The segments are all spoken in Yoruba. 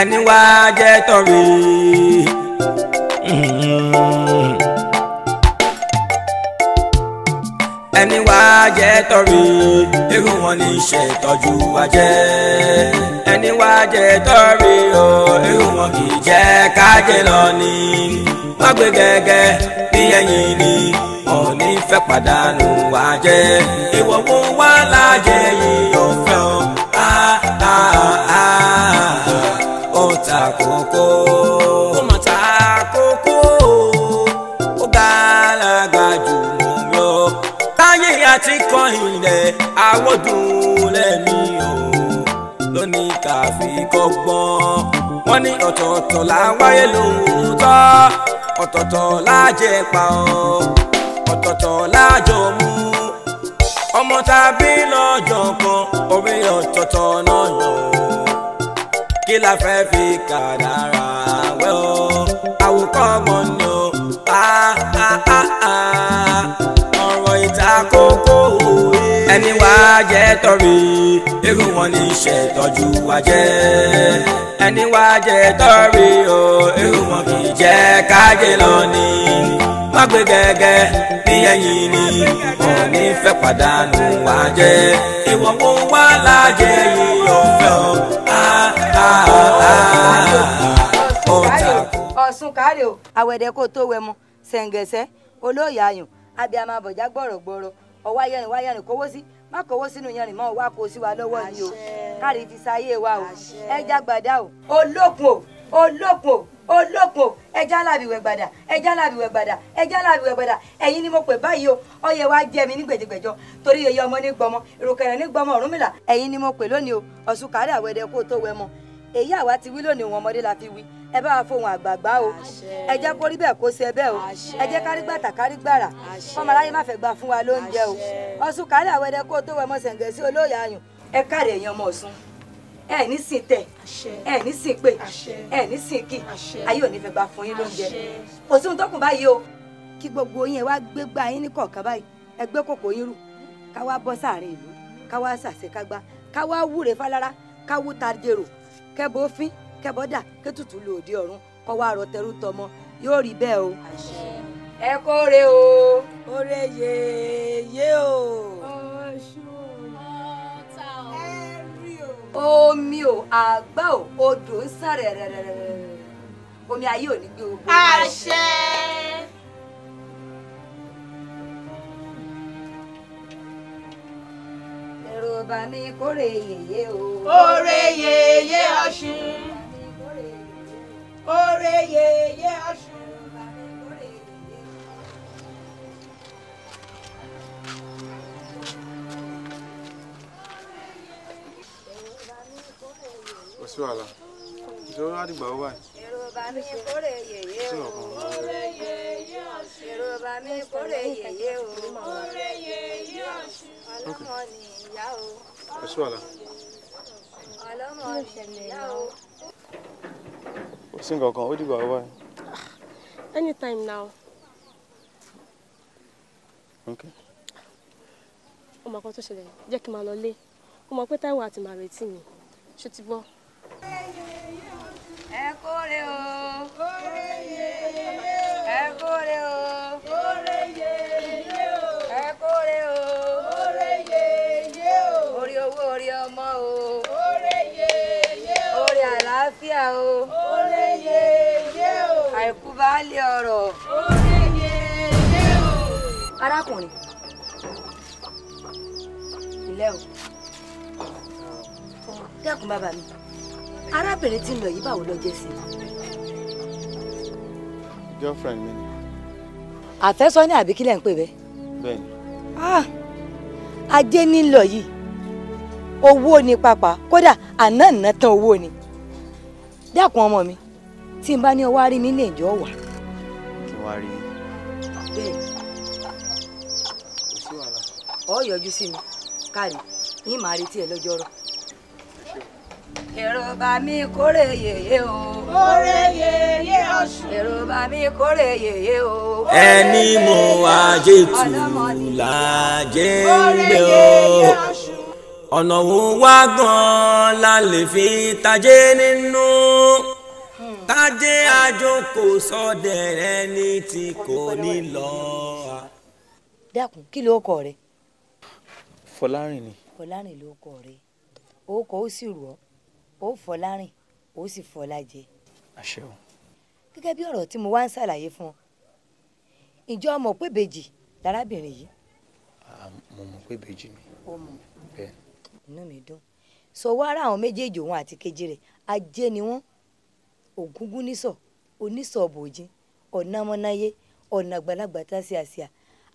ẹni wá jẹ́ tọ̀rí. ẹni wá jẹ́ tọ̀rí irú wọn ní ṣètọ́jú ajé. ẹni wá jẹ́ tọ̀rí o irú wọn kì í jẹ́ kájẹ́ lọ ní. wọ́n gbé gẹ́gẹ́ bí ẹyin ni òní fẹ́ pàdánù ajé. ìwọ mú wá lájẹ yìí ó fẹ́ o. ó ta kókó ó mọ̀ ta kókó ó gàlágà jù mọ́ yọ. táyé àti kọ́yìn rẹ̀ àwọ̀dùn lẹ́mí o lónìí káfí kọ́gbọ́n. wọ́n ní ọ̀tọ̀ọ̀tọ̀ láwáyé lóòótọ́ ọ̀tọ̀ọ̀tọ̀ lájẹ pa ọ́ ọ̀tọ̀ọ̀tọ̀ lájọ mú. ọmọ tàbí lọ́jọ́ kan orí ọ̀tọ̀ọ̀tọ̀ náà yàn. kí la fẹ́ fi kàdàrà wẹ́ o àwòkọ́ ọmọ ni o. ọ̀rọ̀ ìta kókó ẹni wá jẹ́ tọ̀rí irú wọn ní ṣètọ́jú ajé. ẹni wá jẹ́ tọ̀rí o irú wọn kì í jẹ́ kájẹ́ lọ ní. wọ́n gbé gẹ́gẹ́ bí ẹyin ni òní fẹ́ pàdánù ajé. ìwọ mú wá lájẹ yìí ó fẹ́ o. ọ̀sùn kárẹ̀ o àwẹ̀dẹ kò tó wẹ̀ mọ́ ṣẹ̀ǹgẹ̀ṣẹ̀ olóyè ayùn abiyamọ abọ̀já gbọ̀rọ̀gbọ̀rọ̀ ọwọ́ ayẹrin kówó sí má kówó sínú yẹrin mọ́ wá kó sí wa lọ́wọ́ yìí o kárí fi sáyé wa o ẹja gbàdá o olókun o olókun o olókun o ẹja làbìwẹ̀ gbàdà ẹja làbìwẹ̀ gbàdà ẹja làbìwẹ̀ gbàdà ẹ̀yin ni mo pè báyìí o ọyẹ wa jẹ mi ní gbèjègbèjọ torí èyí ọmọ ní gbọmọ ìrùkẹ̀rẹ̀ ní gbọmọ Ọ̀rúnmìlà ẹ̀yin ni mo pè lónìí o ọ̀sùn kárẹ̀ àwẹ̀dẹ kó tó wẹ̀ mọ́ èyí àwa ti wí lónìí wọn ọmọdé la fi wí ẹ bá wa fohùn àgbààgbà o ẹ jẹ́ kó rí bẹ́ẹ̀ kó ṣe bẹ́ẹ̀ o ẹ jẹ́ kárí gbàtà kárí gbàrà fọmọ aláyé má fẹ́ gbà fún wa lóúnjẹ o Ọ̀ṣun kárẹ̀ àwẹ̀dẹ kó tó wẹ̀ mọ́ ṣẹ̀ǹgẹ̀ sí olóyè ayùn ẹ káre èèyàn ọmọ Ọ̀ṣun ẹ ní sìn tẹ ẹ ní sìn pé ẹ ní sìn kì ayé ò ní fẹ́ gbà fún yín lóúnjẹ kò sí ohun tó kù báyìí o kí gbogbo yín wá gbé gbá yín ní kọ̀ọ̀kan báyìí ẹ gbé kòkó yín rù ká wá bọ́ sáàrin ìlú ká wá ṣàṣekágbá ká wá wúre fálára ká wú tàdérò kẹbọ fín kẹbọ dà kẹtùtù lòdì ọ̀run kọ wá rọ tẹrú tọmọ yóò rí bẹ́ẹ̀ o. ẹ kóre o kóre yèyé o. omi o àgbá o odò ń sàn rẹ̀rẹ̀rẹ̀rẹ̀ omi ayé ò ní gbé ogun. àṣẹ. èrò bá mi kóre yèyé o. kóre yèyé Ọ̀ṣun. kóre yèyé Ọ̀ṣun. kò sí wàhálà ìṣòro àdìgbà ó báyìí. èrò bá mi kóre yèyé o. kóre yèyé Ọ̀ṣun. èrò bá mi kóre yèyé o. kóre yèyé Ọ̀ṣun. ọlọ́mọ ni ìyá o. kò sí wàhálà. ọlọ́mọ ni ìyá o. kò sí nǹkan kan ó dìgbà ó báyìí. Anytime now. Okay. Ó mọ kan tó ṣẹlẹ̀ jẹ́ kí n máa lọ lé. Ó mọ pé Táíwò àti màá retí mi. Ṣó ti gbọ́? ẹ kóre o. kóre yèyé. ẹ kóre o. kóre yèyé o. ẹ kóre o. kóre yèyé o. orí owó orí ọmọ o. kóre yèyé o. orí àlàáfíà o. kóre yèyé o. àìkú baálé ọrọ̀. kóre yèyé o. arákùnrin ilé o dẹ́kun bàbá mi arábìnrin tí ń lọ yìí báwo ló jẹ́ sí i. girlfriend mi ni. àfẹ́sọ́ní àbí kílẹ̀ ń pè bẹ́ẹ̀. bẹ́ẹ̀ni. ajé ní lọ yìí owó ni pàpà kódà àná ìná tán owó ni dẹ́kun ọmọ mi tí n bá ní ọwọ́ rí mi lè jọ wà. kí n wá rí i. bẹ́ẹ̀ni kò sí wàhálà. ọ yọjú sí mi kárí yín máa retí ẹ lọ́jọ́ rọ̀. èrò bá mi kórè yèyé o. kóre yèyé Ọ̀ṣun. èrò bá mi kórè yèyé o. ẹni mo ajé tù lájẹ́ ń gbé o ọ̀nà wo wá gan la lè fi tajé nínú tajé àjòkò sọ́dẹ̀rẹ́ ní tí kò ní lọ. dákun kí ló kọ rẹ. Fọlárìn ni. Fọlárìn ló kọ rẹ ó kọ ó sì rù ọ́ ó Fọlárìn ó sì Fọlájẹ. àṣẹ o. gẹ́gẹ́ bí ọ̀rọ̀ tí mo wá ń ṣàlàyé fún ọ ìjọ ọmọ pé bèjì lárábìnrin yìí. mo mọ̀ pé bèjì ni. ó mọ̀ bẹ́ẹ̀. inú mi dùn sọ wá ara àwọn méjèèjì òun àti kejì rẹ̀ ajé ni wọ́n ògúngún nísọ̀ onísọ̀ bòjì ọ̀nà ọmọnáyé ọ̀nà àgbàlagbà tá sí àṣìá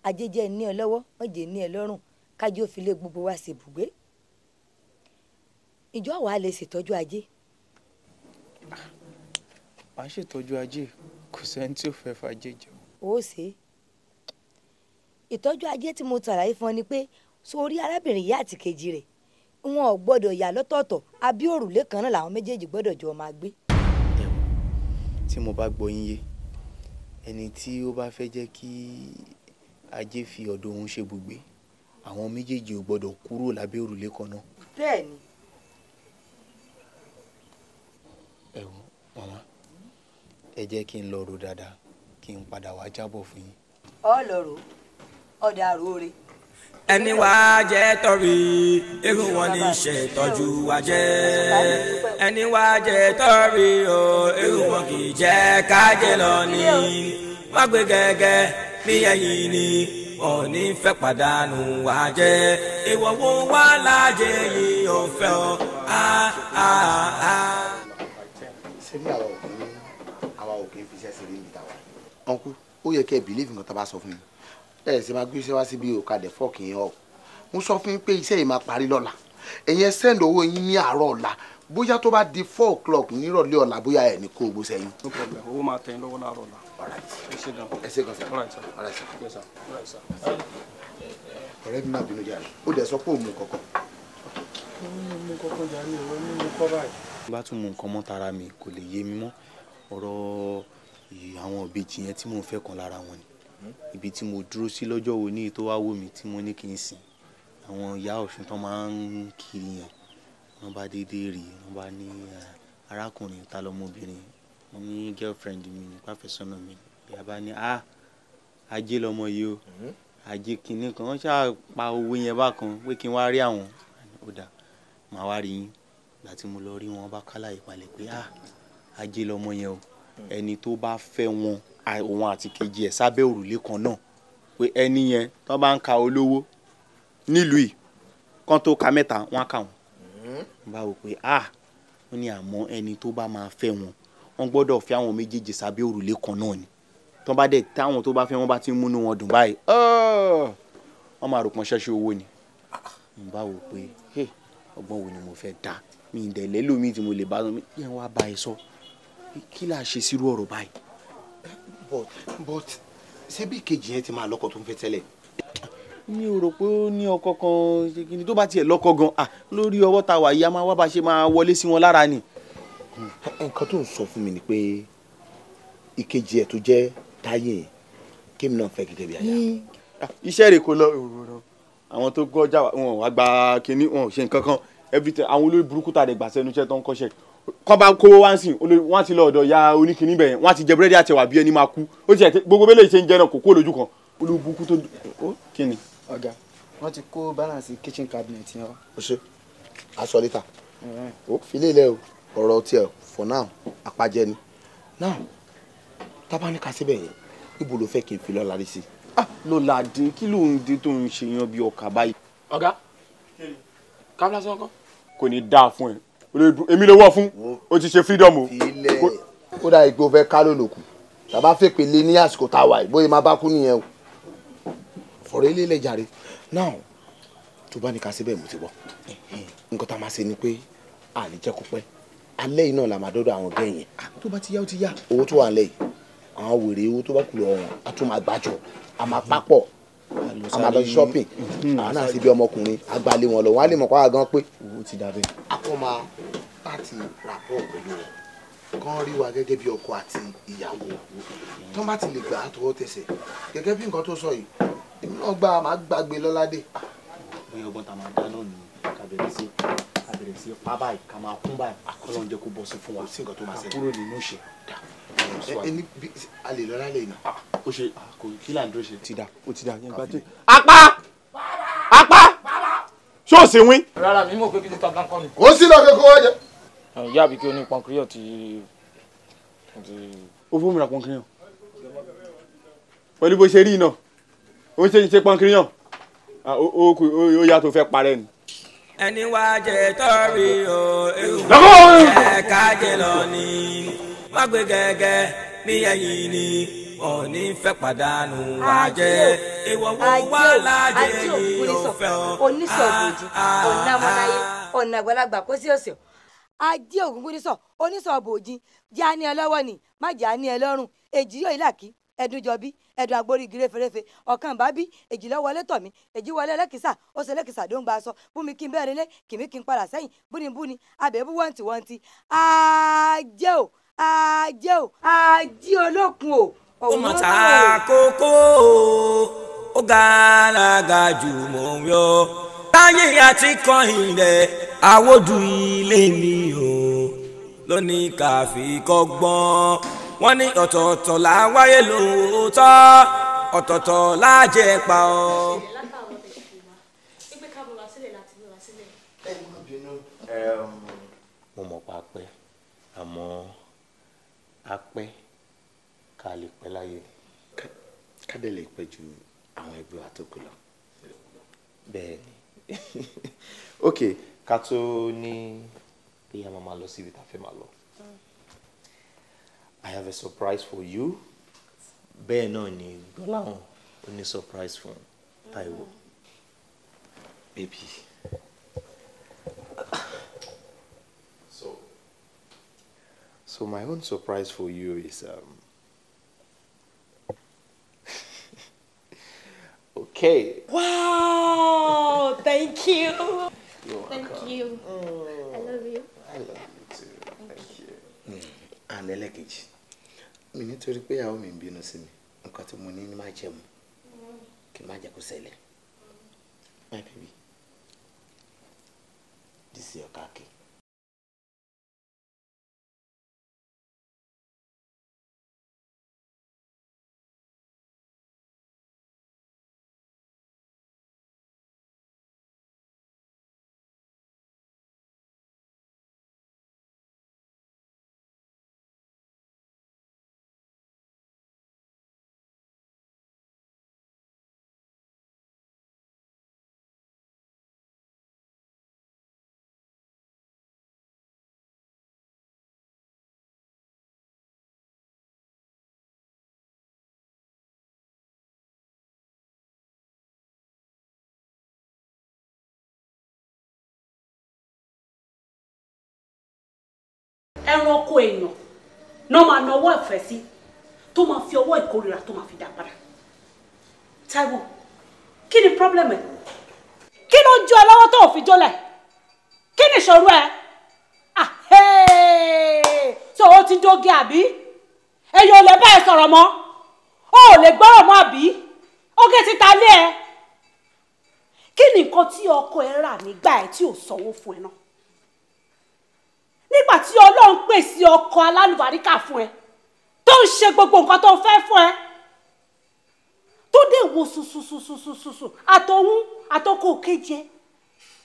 ajéjẹ́ ní ẹ lọ́wọ́ mọ̀jẹ̀ ní ẹ lọ́rùn kájí ó fi lé gbogbo wa sí ibùgbé ìjọ wàá lè ṣètọ́jú ajé. wàá ṣètọ́jú ajé kò sẹ́ni tí ò fẹ́ fàájé jẹun. ó ṣe ìtọ́jú ajé tí mo ṣàlàyé fún ọ ni pé sórí arábìnrin yìí àti kejì rẹ̀ wọn ò gbọ́dọ̀ yà lọ́tọ̀ọ̀tọ̀ àbí òrùlé kan náà làwọn méjèèjì gbọ́dọ̀ jọ máa gbé. tí mo bá gbọ́ yín yé ẹni tí ó bá fẹ́ jẹ́ kí ajé fi ọ̀dọ̀ òun ṣe ibùgbé àwọn méjèèjì ò gbọ́dọ̀ kúrò lábẹ́ òrùlé kan náà. bẹ́ẹ̀ ni. ẹ wo màmá ẹ jẹ́ kí n lọ rò dáadáa kí n padà wá jábọ̀ fún yín. ọ lọ rò ọ̀dà àròore. ẹni wá jẹ́ tọ́rí irú wọn ní ṣètọ́jú ajé ẹni wá jẹ́ tọ́rí o irú wọn kì í jẹ́ kájẹ́ lọ ní wọ́n gbé gẹ́gẹ́ bí ẹ̀yìn ni wọn ò ní fẹ́ pàdánù ajé ìwọ wo wá lájẹ yìí ò fẹ́ ọ. ṣé ní àwa ò kì í fi iṣẹ́ ṣeré níbi tàwa. ọ̀nkú ó yẹ kẹ́ ẹ bìlíìfù nǹkan tá a bá sọ fún yín ẹ ṣe máa gbé iṣẹ́ wá síbi òkàdé fọ́ọ̀kì yẹn ọ̀ mo sọ fún yín pé iṣẹ́ yìí máa parí lọ́la ẹ̀yin ẹ sẹ́ndì owó yín ní àárọ̀ ọ̀la bóyá tó bá di 4 o'clock nírọ̀lẹ́ ọ̀la bóyá ẹ̀ ní kó o gbó sẹ́yìn. no problem owó máa tẹ̀ yín lọ́wọ́ láàárọ̀ ọ̀la. ẹ ṣe gan. ẹ ṣe gan sir. all right sir. all right sir. yes sir. all right sir. ọ̀rẹ́ mi máa bínú jáde ó dẹ̀ sọ pé òun mú kọ̀kọ́. mo kọ́kọ́ jà ní ìwé mímú kọ́ báyìí. bá tún mú nǹkan mọ́ tara mi kò lè yé mi mọ́ ọ̀rọ̀ àwọn ìbejì yẹn tí mò ń fẹ́ kan lára wọn ni ibi tí mo dúró sí lọ́jọ́ wo ní tó wá wò mí tí mo ní kí n sìn àwọn ìyá ọ̀ṣun tó máa ń kiri yẹn wọ́n bá déédéé rí wọ́n bá ní arákùnrin ta lọ́mọbìnrin wọ́n ní girlfriend mi ní pàfẹ́sọ́nà mi ìyá bá ní ajé lọmọ yìí o ajé kìíní kan wọ́n ṣáà pa owó yẹn bákan pé kí n wá rí àwọn ó dà máa wá rí yín ìgbà tí mo lọ rí wọn bá kálá ìpalẹ̀ pé ajé lọmọ yẹn o ẹni tó bá fẹ́ wọn òun àti kejì ẹ̀ sábẹ́ òrùlé kan náà pé ẹni yẹn tó bá ń ka olówó nílùú yìí kán tó ka mẹ́ta wọ́n á kà wọ́n. bá wò pé ó ní àmọ́ ẹni tó bá máa fẹ́ wọn wọ́n gbọ́dọ̀ fẹ́ àwọn méjèèjì sábẹ́ òrùlé kan náà ni tó bá dẹ̀ táwọn tó bá fẹ́ wọn bá ti ń múnú wọn dùn báyìí wọ́n máa rò pọ́n ṣẹ́ṣẹ́ owó ni. bá wò pé ọgbọ́n wo ni mo fẹ́ dá mi ìdẹ̀lẹ́ lómi tí mo lè bá wọn yẹn wá bá ẹ sọ kí là á ṣe sírú ọ̀rọ̀ báyìí. but ṣé bí ìkejì yẹn ti máa lọ́kọ tó ń fẹ́ tẹ́lẹ̀. mi ò rò pé ó ní ọkọ kan ṣe kí ni tó bá tiẹ̀ lọ́kọ gan lórí ọwọ́ ta wà yìí a máa wá bá ṣe máa wọlé sí wọn lára ni. nǹkan tó ń sọ fún mi ni pé ìkejì ẹ̀ tó jẹ́ táyé yẹn kémi náà fẹ́ gẹ́gẹ́ bí aya. iṣẹ́ rẹ̀ kò lọ àwọn tó gọ́jà wọn wá gba kínní wọn ò ṣe nǹkan kan everything àwọn olórí burúkú tàdé gbà sẹ́nu iṣẹ́ tó ń kọ́ṣẹ́ kọ́ bá kówó wá ń sìn wọ́n ti lọ ọ̀dọ̀ ya oníkìní bẹ̀yẹn wọ́n ti jẹ búrẹ́dì àtẹwà bí ẹni máa kú ó ti ẹ̀ gbogbo bẹ́lẹ̀ ṣe ń jẹ náà kò kó lójú kan olórí burúkú tó kí ni. ọ̀gá wọ́n ti kó balance kitchen cabinet yẹn wá. o ṣe aṣọ lítà ó filé ilẹ̀ ọ̀rọ̀ tiẹ̀ for now àpàjẹ ni now tábà ní ká síbẹ̀ yẹn ibo ló fẹ́ kí n fi lọ́la rí sí. ló la dín kí ló ń dín tó ń ṣe yan bí ọkà báyìí. ọ̀gá kábílà sọ́kọ́. kò ní dáa fún ẹ èmi ló wọ́ fún o ti ṣe freedom o. ilẹ̀ ó dà ìgbó fẹ́ ká ló lòkù tàbá fẹ́ pèlè ní àsìkò tá a wà bóyá máa bá kú nìyẹn o fọ̀rọ̀ ilé ilẹ̀ jàre now tó bá ní ká síbẹ̀ mo ti bọ̀ nǹkan tá a máa ṣe ni pé a lè jẹ́ kó pẹ́ alẹ́ yìí náà la máa dọ́dọ̀ àwọn gẹ̀yìn tó bá ti yá ó ti yá owó tó wà ń lẹ̀ yìí àwọn wèrè owó tó bá kù lọ́wọ́ wọn a tún máa gbàjọ a máa papọ̀ a máa lọ shopping àwọn náà sì bí ọmọkùnrin agbalẹ̀ wọn lọ wọn á lè mọ̀ pàwọ́ gan pé owó ti dàbẹ̀. a kọ́ máa láti rapport pẹ̀lú wọn kán rí wa gẹ́gẹ́ bí ọkọ àti ìyàwó tó bá ti lè gbà á tọwọ́ tẹsẹ̀ gẹ́gẹ́ bí nǹkan tó sọ yìí èmi náà gbà máa gbàgbé lọ́ládé. bóyá ọgbọ́n tá a máa dá náà ní abẹ̀rẹ̀ sí pa báyìí ká máa kún báyìí Ọlọ́run jẹ́ kó bọ́ sí fún wa sí nǹkan tó máa ṣẹlẹ̀ kúrò nínú ìṣẹ́ ẹni a lè lọ lálẹ́ iná ó ṣe kò kí là ń dúró ṣe. ti da ó ti da yẹn gbájú. apá ṣé o sì wín. rárá mi mọ̀ pé kí ni tàbí kọ́ ni. ó sì lọ kókó wájà. ìyá àbí kí o ní pọnkíríọ̀ ti. ó fún mi ra pọnkíríọ̀ pẹ̀lú bó ṣe rí iná ó ṣe pọnkíríọ̀ ó yá tó fẹ́ parẹ́ ni. ẹni wá jẹ tọrí o ewu ẹ kájẹ lọ ni má gbé gẹ́gẹ́ bí ẹ̀yìn ni òní fẹ́ pàdánù àjẹ ìwọwọ wà lájẹ yìí ò fẹ́ ọ. onísọ̀bòjì ọ̀nà amọ̀láyé ọ̀nà àgbàlagbà kó sí òsè ajé ògúngúnnísọ̀ onísọ̀bòjì jẹ́ àní ẹ lọ́wọ́ ni má jẹ́ àní ẹ lọ́rùn èjì yóò ìlàkí ẹdun jọbí ẹdun agbórí igi réferéfe ọ̀kan bá bí èjì lọ wọlé tọ̀ mí èjì wọlé lẹ́kìsà ó ṣe lẹ́kìsà ló ń gba aṣọ bùnmi kí n bẹ́ẹ̀ relé kìmí kí n padà sẹ́yìn búnibúni abẹ́bú wọ́ntìwọ́ntì ajé o ajé olókun o. ó mọ̀ ta kókó ó gàlágà jù mọ̀ yọ táyé àti kọ́hìn rẹ̀ àwòdù ilé ni o lónìí káfí kọ́gbọ́n wọ́n ní ọ̀tọ̀ọ̀tọ̀ là ń wáyé lóòótọ́ ọ̀tọ̀ọ̀tọ̀ là jẹ́ pa ọ́. mo mọ̀ pa pẹ́ àmọ́ apẹ́ ká lè pẹ́ láyé ká dẹ̀ lè pẹ́ ju àwọn ẹgbẹ́ wa tó kù lọ bẹ́ẹ̀ ni ok ká tó ní bí a máa lọ síbi tá a fẹ́ máa lọ. I have a surprise for you. Bẹ́ẹ̀ náà ni Gbọ́láhàn ó ní surprise fún Táíwò. Baby. So my own surprise for you is okay. Wow, thank you. Thank you. I love you. I love you too. Thank you. And ẹlẹ́kejì mi nítorí pé ìyàwó mi ń bínú sí mi nǹkan tí mo ní ní máa jẹ mu kí n má jẹ kó ṣẹlẹ̀. My baby, this is your car key. ẹranko èèyàn náà máa nawọ́ ìfẹ́ sí tó máa fi ọwọ́ ìkórìíra tó máa fi dá padà. Táíwò kí ni problem ẹ kí ló ń jó ẹ lọ́wọ́ tó ò fi jólẹ̀ kí ni ìṣòro ẹ tó o ti dóge àbí èyí ò lè bẹ́ẹ̀ sọ̀rọ̀ mọ́ o ò lè gbọ́rọ̀ mọ́ àbí oge ti ta lé ẹ kí ni nǹkan tí ọkọ ẹ rà nígbà ẹ tí ò sanwó fún ẹ náà nígbà tí Ọlọ́run pèsè ọkọ alálùbáríkà fún ẹ tó ń ṣe gbogbo nǹkan tó fẹ́ fún ẹ tó dé wo sùsùsùsùsùsù àtọ̀hún àtọkọ kejì ẹ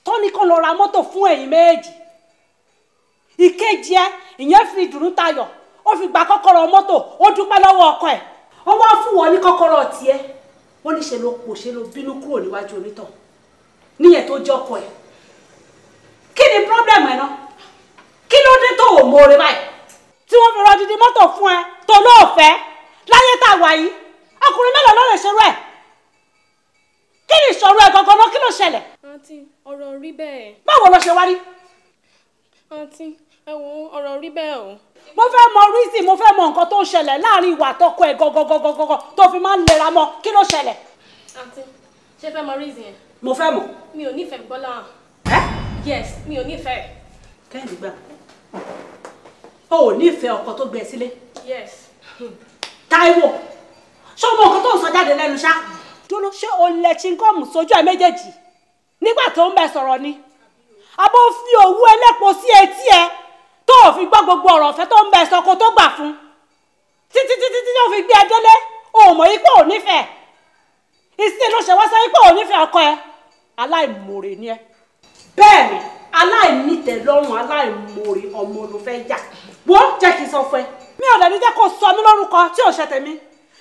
tó ní kàn lọ ra mọ́tò fún ẹ̀yin méjì ìkejì ẹ ìyẹn fi ìdùnnú tayọ̀ ó fi gba kọ́kọ́rọ́ mọ́tò ó dúpẹ́ lọ́wọ́ ọkọ ẹ̀ ó wá fún wọn ní kọ́kọ́rọ́ tiẹ̀ wọ́n ní ṣe ló pò ṣe ló bínú kúrò níwájú onítọ̀ níyẹn tó jẹ́ ọkọ ẹ̀ kí ni problem ẹ̀ náà kí ló dé tó ò mọ̀ọ́rẹ́ báyìí tí wọ́n fi rọ dídí mọ́tò fún ẹ tó lóòfẹ́ láyé tá a wà yìí ọkùnrin mélòó ló lè ṣerú ẹ̀ kí ni ìṣòro ẹ̀ gangan náà kí ló ṣẹlẹ̀. àǹtí ọ̀rọ̀ rí bẹ́ẹ̀. báwo ló ṣe wá rí. àǹtí ẹ wo ọ̀rọ̀ rí bẹ́ẹ̀ o. mo fẹ́ mọ rísì mo fẹ́ mọ nǹkan tó ń ṣẹlẹ̀ láàrin ìwà àtọkọ ẹ̀ gọ́gọ́gọ́gọ́gọ́ tó fi máa ń lera mọ́ kí ló ṣẹlẹ̀. àǹtí ṣé fẹ́ mọ rísì yẹn. mo fẹ́ mọ̀. mi ò nífẹ̀ẹ́ Gbọ́láhàn. ẹ́. yes mi ò nífẹ̀ẹ́. kẹ́hìndé gbà o ò nífẹ̀ẹ́ ọkọ tó gbé ẹ sílé. yes. Táíwò ṣé o mọ nǹkan tó ń sọ jáde lẹ́nu ṣá. dúró ṣé o lẹ chingom sójú ẹ méjèèjì nígbà tó ń bẹ sọ̀rọ̀ ni àbó fi òwú ẹlẹ́pọ̀ sí etí ẹ tó ò fi gbọ́ gbogbo ọ̀rọ̀ ọ̀fẹ́ tó ń bẹ sọ kó tó gbà fún títí tó fi gbé ẹ délé o mọ̀ yí pé ò nífẹ̀ẹ́ ìsìn ló ṣe wá sọ yí pé ò nífẹ̀ẹ́ ọkọ ẹ aláìmoore ni ẹ bẹ́ẹ̀ ni aláìnítẹ̀lọ́rùn aláìmoore ọmọ ló fẹ́ yà wọ́n jẹ́ kí n sọ fún ẹ mi ò dẹ̀ni jẹ́ kó sọ mí lórúkọ tí ò ṣe tèmi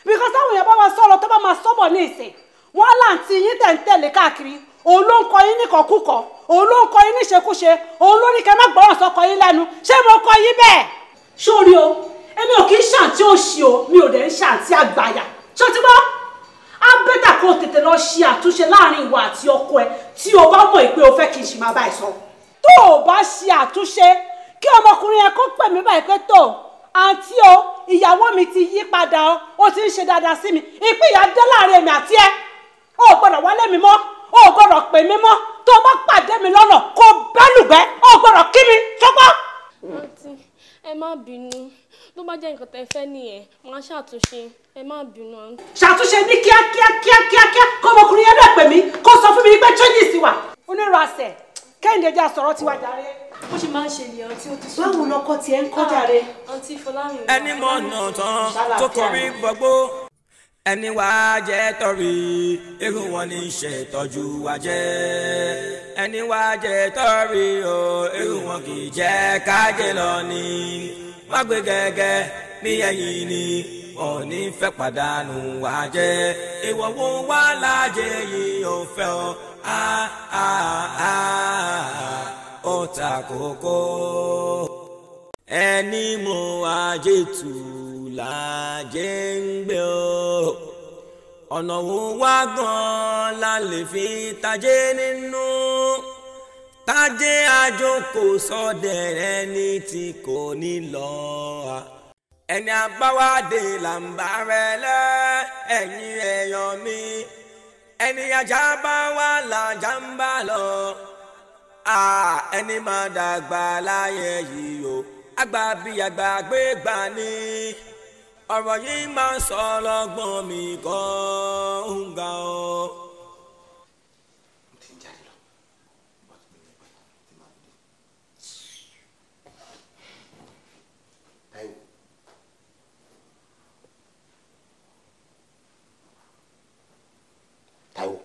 because táwọn èèyàn bá máa sọ̀rọ̀ tó bá máa sọ́bọ̀ ní ìsìn wọ́n láǹtí yín tẹ̀ ń tẹ̀lé káàkiri òun ló ń kọ yín níkọ̀kúkọ̀ òun ló ń kọ yín níṣekúṣe òun ló ní kẹ́ má gbọ́ràn sọ́kọ yín lẹ́nu ṣé mo kọ yín bẹ́ẹ̀. sórí o èmi ò kì í ṣàǹtí òṣì o mi ò dẹ̀ ń ṣàǹtí àgbàyà ṣó ti gbọ́ á bẹ́tà kó o tètè lọ ṣe àtúnṣe láàrin ìwà àti ọkọ ẹ tí o bá mọ̀ pé o fẹ́ kí n ṣì máa bá ẹ sọ. tó o bá ṣe àtúnṣe kí ọmọkùnrin yẹn kó pè mí báyìí pé tó àǹtí o ìyàwó mi ti yí padà o ti ń ṣe dáadáa sí mi ìpínyà dé láàrin èmi àti ẹ o ò gbọ́dọ̀ wálé mi mọ́ o ò gbọ́dọ̀ pè mí mọ́ tó o bá pàdé mi lọ́nà kó bẹ́lùbẹ́ o ò gbọ́dọ̀ kí mi ṣọ́gbọ́. àǹtí ẹ má bínú tó bá jẹ́ nǹkan tẹ́ fẹ́ nìyẹn máa ṣàtúnṣe ẹ má bínú. ṣàtúnṣe ní kíákíá kó ọmọkùnrin yẹn bẹ̀ pè mí kó sọ fún mi pé changes wà. onírasẹ̀ kẹ́hìndé jẹ́ àsọ̀rọ̀ tiwa jàre. bó ṣe máa ń ṣe nìyẹn tí ó ti sọ. báwo lọkọ tiẹ̀ ń kọ́ jàre. àǹtí Fọlárin. ẹni mọ̀ ọ̀nà tán tó kọrí gbogbo ẹni wá jẹ́ tọ́rí irú wọn ní ṣètọ́jú wa jẹ́ ẹni wá jẹ́ tọ́rí o irú wọn kì í jẹ́ kájẹ́ lọ ní wá gbé gẹ́gẹ́ ní ẹ̀yìn ni wọn ò ní fẹ́ pàdánù wa jẹ́ ìwọ wo wá lájẹ́ yìí ò fẹ́ ọ ó ta kókó ẹni mo ajé tù lájẹ́ ń gbé o ọ̀nà wo wá gan la lè fi tajé nínú tajé àjòkò sọ́dẹ̀rẹ́ ní tí kò ní lọ ẹni àbáwádé là ń bá rẹ lẹ́ ẹ̀yìn èèyàn mi ẹni ajá bá wà lájà ń bá lọ ẹni máa dàgbà láyé yìí o àgbà bí àgbà gbé gbà ní ọ̀rọ̀ yìí máa ń sọ lọ́gbọ́n mi gan ń ga ọ́. Táíwò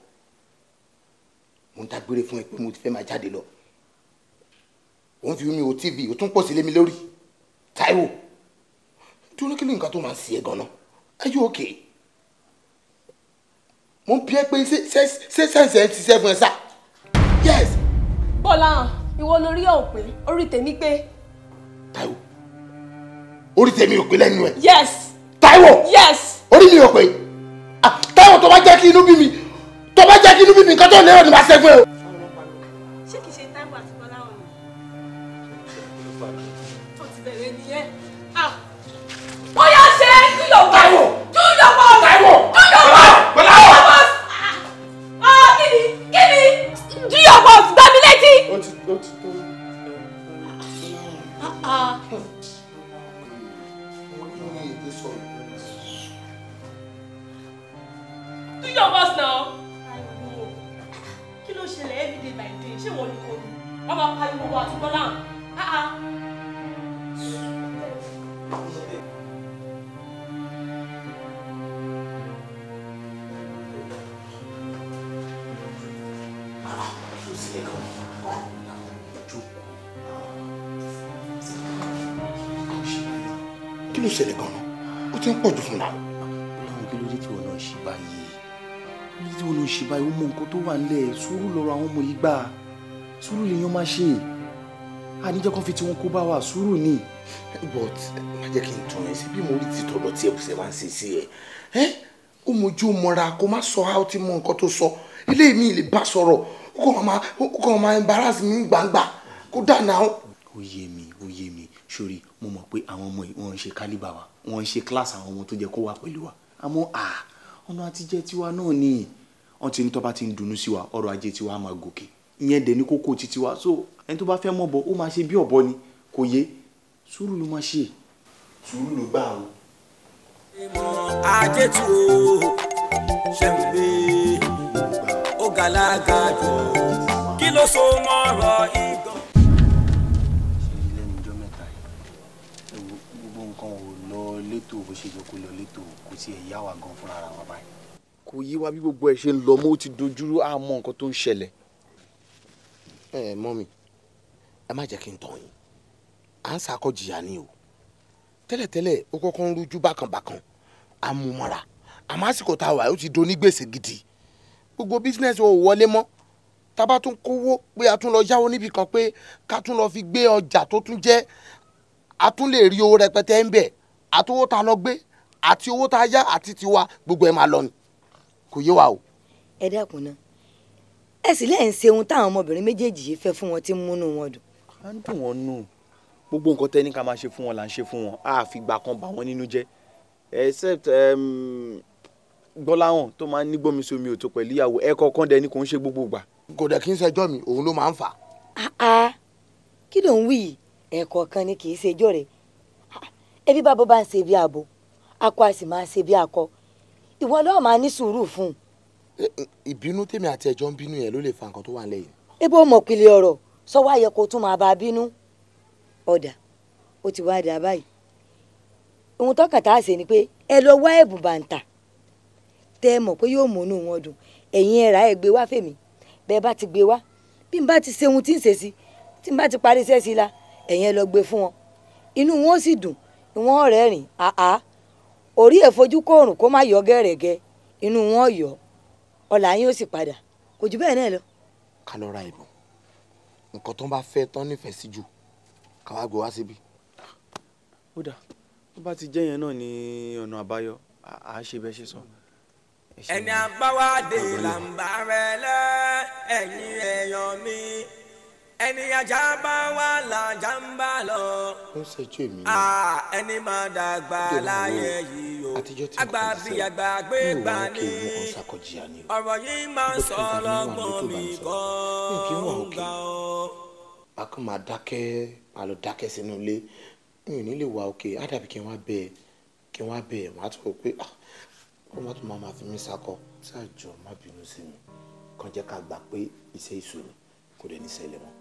mo ń dágbére fún ẹ pé mo ti fẹ́ máa jáde lọ òun fi mi wo tv ó tún pọ̀ sí lé mi lórí Táíwò dúró kí ló nǹkan tó máa ń ṣe é gan-an are you okay? mo ń bí ẹ pé ṣé sẹ́ǹsì ẹ ti ṣẹ́ fún ẹ sá. yes. Bọ́lá ìwọ lórí ẹ̀ ò pé orí tèmi pé. Táíwò orí tèmi ò pé lẹ́nu ẹ̀. yes. Táíwò yes. orí mi ò pé Táíwò tó bá jẹ́ kí inú bí mi nǹkan tó lérò ni màá ṣe fún ẹ o. ṣé kìí ṣe Táíwò àti Bọ́lá ọ̀nà tó ti bẹ̀rẹ̀ nìyẹn. bóyá ṣe do your work. do your work. Táíwò do your work. Bọ́lá kíni do your work gbá mi létí. ó ti tó. do your work now. kí ló ṣẹlẹ̀ everyday by day ṣé wọ́n ní kò ní wọ́n máa pariwo wọ àti Bọ́lá. kí ló ṣẹlẹ̀ gan-an ó ti ń pọ̀ jù fún wa. Ọlọ́run kí ló dé tí wọn náà ṣe báyìí tí wọn náà ṣe báyìí ó mọ nǹkan tó wà nílẹ̀ sùúrù lọ́rọ̀ àwọn ọmọ yìí gbà sùúrù lèèyàn máa ṣe àníjẹ́ kan fi tí wọn kó bá wa sùúrù ni. but má jẹ́ kí n tún ẹ sí bí mo rí ti tọ̀dọ̀ tí ẹ̀bùsẹ̀ máa ń ṣe sí ẹ ó mojú mọ́ra kó má sọ how ti mọ nǹkan tó sọ ilé mi lè bá sọ̀rọ̀ ó kàn máa embarrass mi gbangba kó dà náà. ó yé mi sórí mo mọ̀ pé àwọn ọmọ yìí wọ́n ń ṣe kálíbà wa wọ́n ń ṣe kíláàsì àwọn ọmọ tó jẹ́ kó wà pẹ̀lú wa àmọ́ ọ̀nà àtijẹ́ tiwa náà ni wọ́n ti ní tó bá ti ń dunnú sí wa ọrọ̀ ajé tiwa á máa gòkè ìyẹn dẹ̀ ní kókó títí wa so ẹni tó bá fẹ́ mọ̀ bọ̀ ó máa ṣe bí ọ̀bọ ni kò yé sùúrù ló máa ṣe sùúrù ló gbà o. ìmọ̀ ajé tí o ṣe ń gbé ó gàlágà jù kí ló ló so mọ́rọ̀ igan. ṣe lẹ́nu ọjọ́ mẹ́ta yìí gbogbo nǹkan ò lọ létò bó ṣe yẹ kó lọ létò kò tiẹ̀ yá wa gan fúnra wa báyìí. kò yí wa bí gbogbo ẹ ṣe ń lọ mọ́ ó ti dojúrú àmọ́ nǹkan tó ń ṣẹlẹ̀. Mọ́mì ẹ má jẹ́ kí n tàn yín à ń ṣàkọjìyà ni o tẹ́lẹ̀tẹ́lẹ̀ ó kọ́kọ́ ń rújú bákanbákan àmúmọ́ra àmọ́ àsìkò tá a wà ó ti do ní gbèsè gidi gbogbo bísínẹ́sì ò wọlé mọ́ tá bá tún kówó pé a tún lọ yáwó níbi kan pé ká tún lọ fi gbé ọjà tó tún jẹ́ a tún lè rí owó rẹpẹtẹ ń bẹ̀ àti owó tá a lọ gbé àti owó tá a yá àti tiwa gbogbo ẹ̀ máa lọ ni kò yé wa o. ẹ dákun náà ẹ sì lẹ́yìn ṣe ohun táwọn ọmọbìnrin méjèèjì yìí fẹ́ fún wọn tí ń múnú wọn dùn. à ń dùn wọn nù gbogbo nǹkan tẹ́ ní ká máa ṣe fún wọn là ń ṣe fún wọn a fi gbà kan bà wọ́n nínú jẹ́ except gbọ́láhàn tó máa ń ní gbọ́mi-sí-omi òtó pẹ̀lú ìyàwó ẹ̀ kọ̀ọ̀kan dẹ̀ ni kò ń ṣe gbogbo ìgbà. kò dẹ̀ kí n ṣẹjọ́ mi òun ló máa ń fà. kí ló ń wí yìí ẹ̀kọ̀ọ̀kan ni kì í ṣẹjọ́ rẹ̀ ẹbí bá bó bá ń ṣe bí abo akọ a sì máa ṣe bí akọ ìwọ lọ́ọ́ máa ní sùúrù fún un. ìbínú tèmi àti ẹjọ́ ń bínú yẹn ló lè fa nǹkan tó wà lẹ́yìn. ebo mọ̀ pìlẹ̀ ọ̀rọ̀ sọ́wọ́ ayẹ kó tún máa bá a bínú ọ̀dà ó ti wá dà báyìí ohun tọ́kàn tá a ṣe ni pé ẹ lọ wá ẹ̀bùn bàǹtà tẹ́ ẹ mọ̀ pé yóò múnú wọn dùn ẹ̀yin ẹ̀rá ẹ̀ gbé wá fèmí bẹ́ẹ̀ bá ti gbé wá bí n bá ti ṣe ohun tí ń ṣe sí tí n bá ti parí iṣẹ́ sí la ẹ̀yin ẹ lọ gbé fún wọn inú wọn ó sì dùn wọn rẹ́rìn orí ẹ̀ fojú kóòrùn kó má yọ gẹ́rẹ́gẹ́ inú wọn yọ ọ̀là yín ó sì padà kò jù bẹ́ẹ̀ náà lọ. ká lọ ra ìbọn nǹkan tó ń bá fẹ́ tán nífẹ̀ẹ́ sí jù ká wá gbé wá síbí. ó dà tó bá ti jẹ́ yẹn náà ní ọ̀nà àbáyọ à á ṣe bẹ́ẹ̀ ṣe sọ. ẹni àbáwádé là ń bá rẹ lẹ ẹ̀yin èèyàn mi ẹni ajá bá wà lájà ń bá lọ. ó ṣẹjú èmi ẹni máa dàgbà láyé yìí o àgbà bí àgbà gbé gbà ní ọ̀rọ̀ yìí máa ń sọ lọ́gbọ̀n mi gan-an ga o. a kàn máa dákẹ́ máa lọ dákẹ́ sínú ilé mi ò ní lè wá òkè á dàbí kí n wá bẹ́ẹ̀ wọ́n á tún rò pé wọ́n má tún máa fi mí sakọ ṣáàjọ má bínú sí mi kàn jẹ́ ká gbà pé iṣẹ́ ìṣòro kò dẹ̀ ní ṣẹlẹ̀ mọ́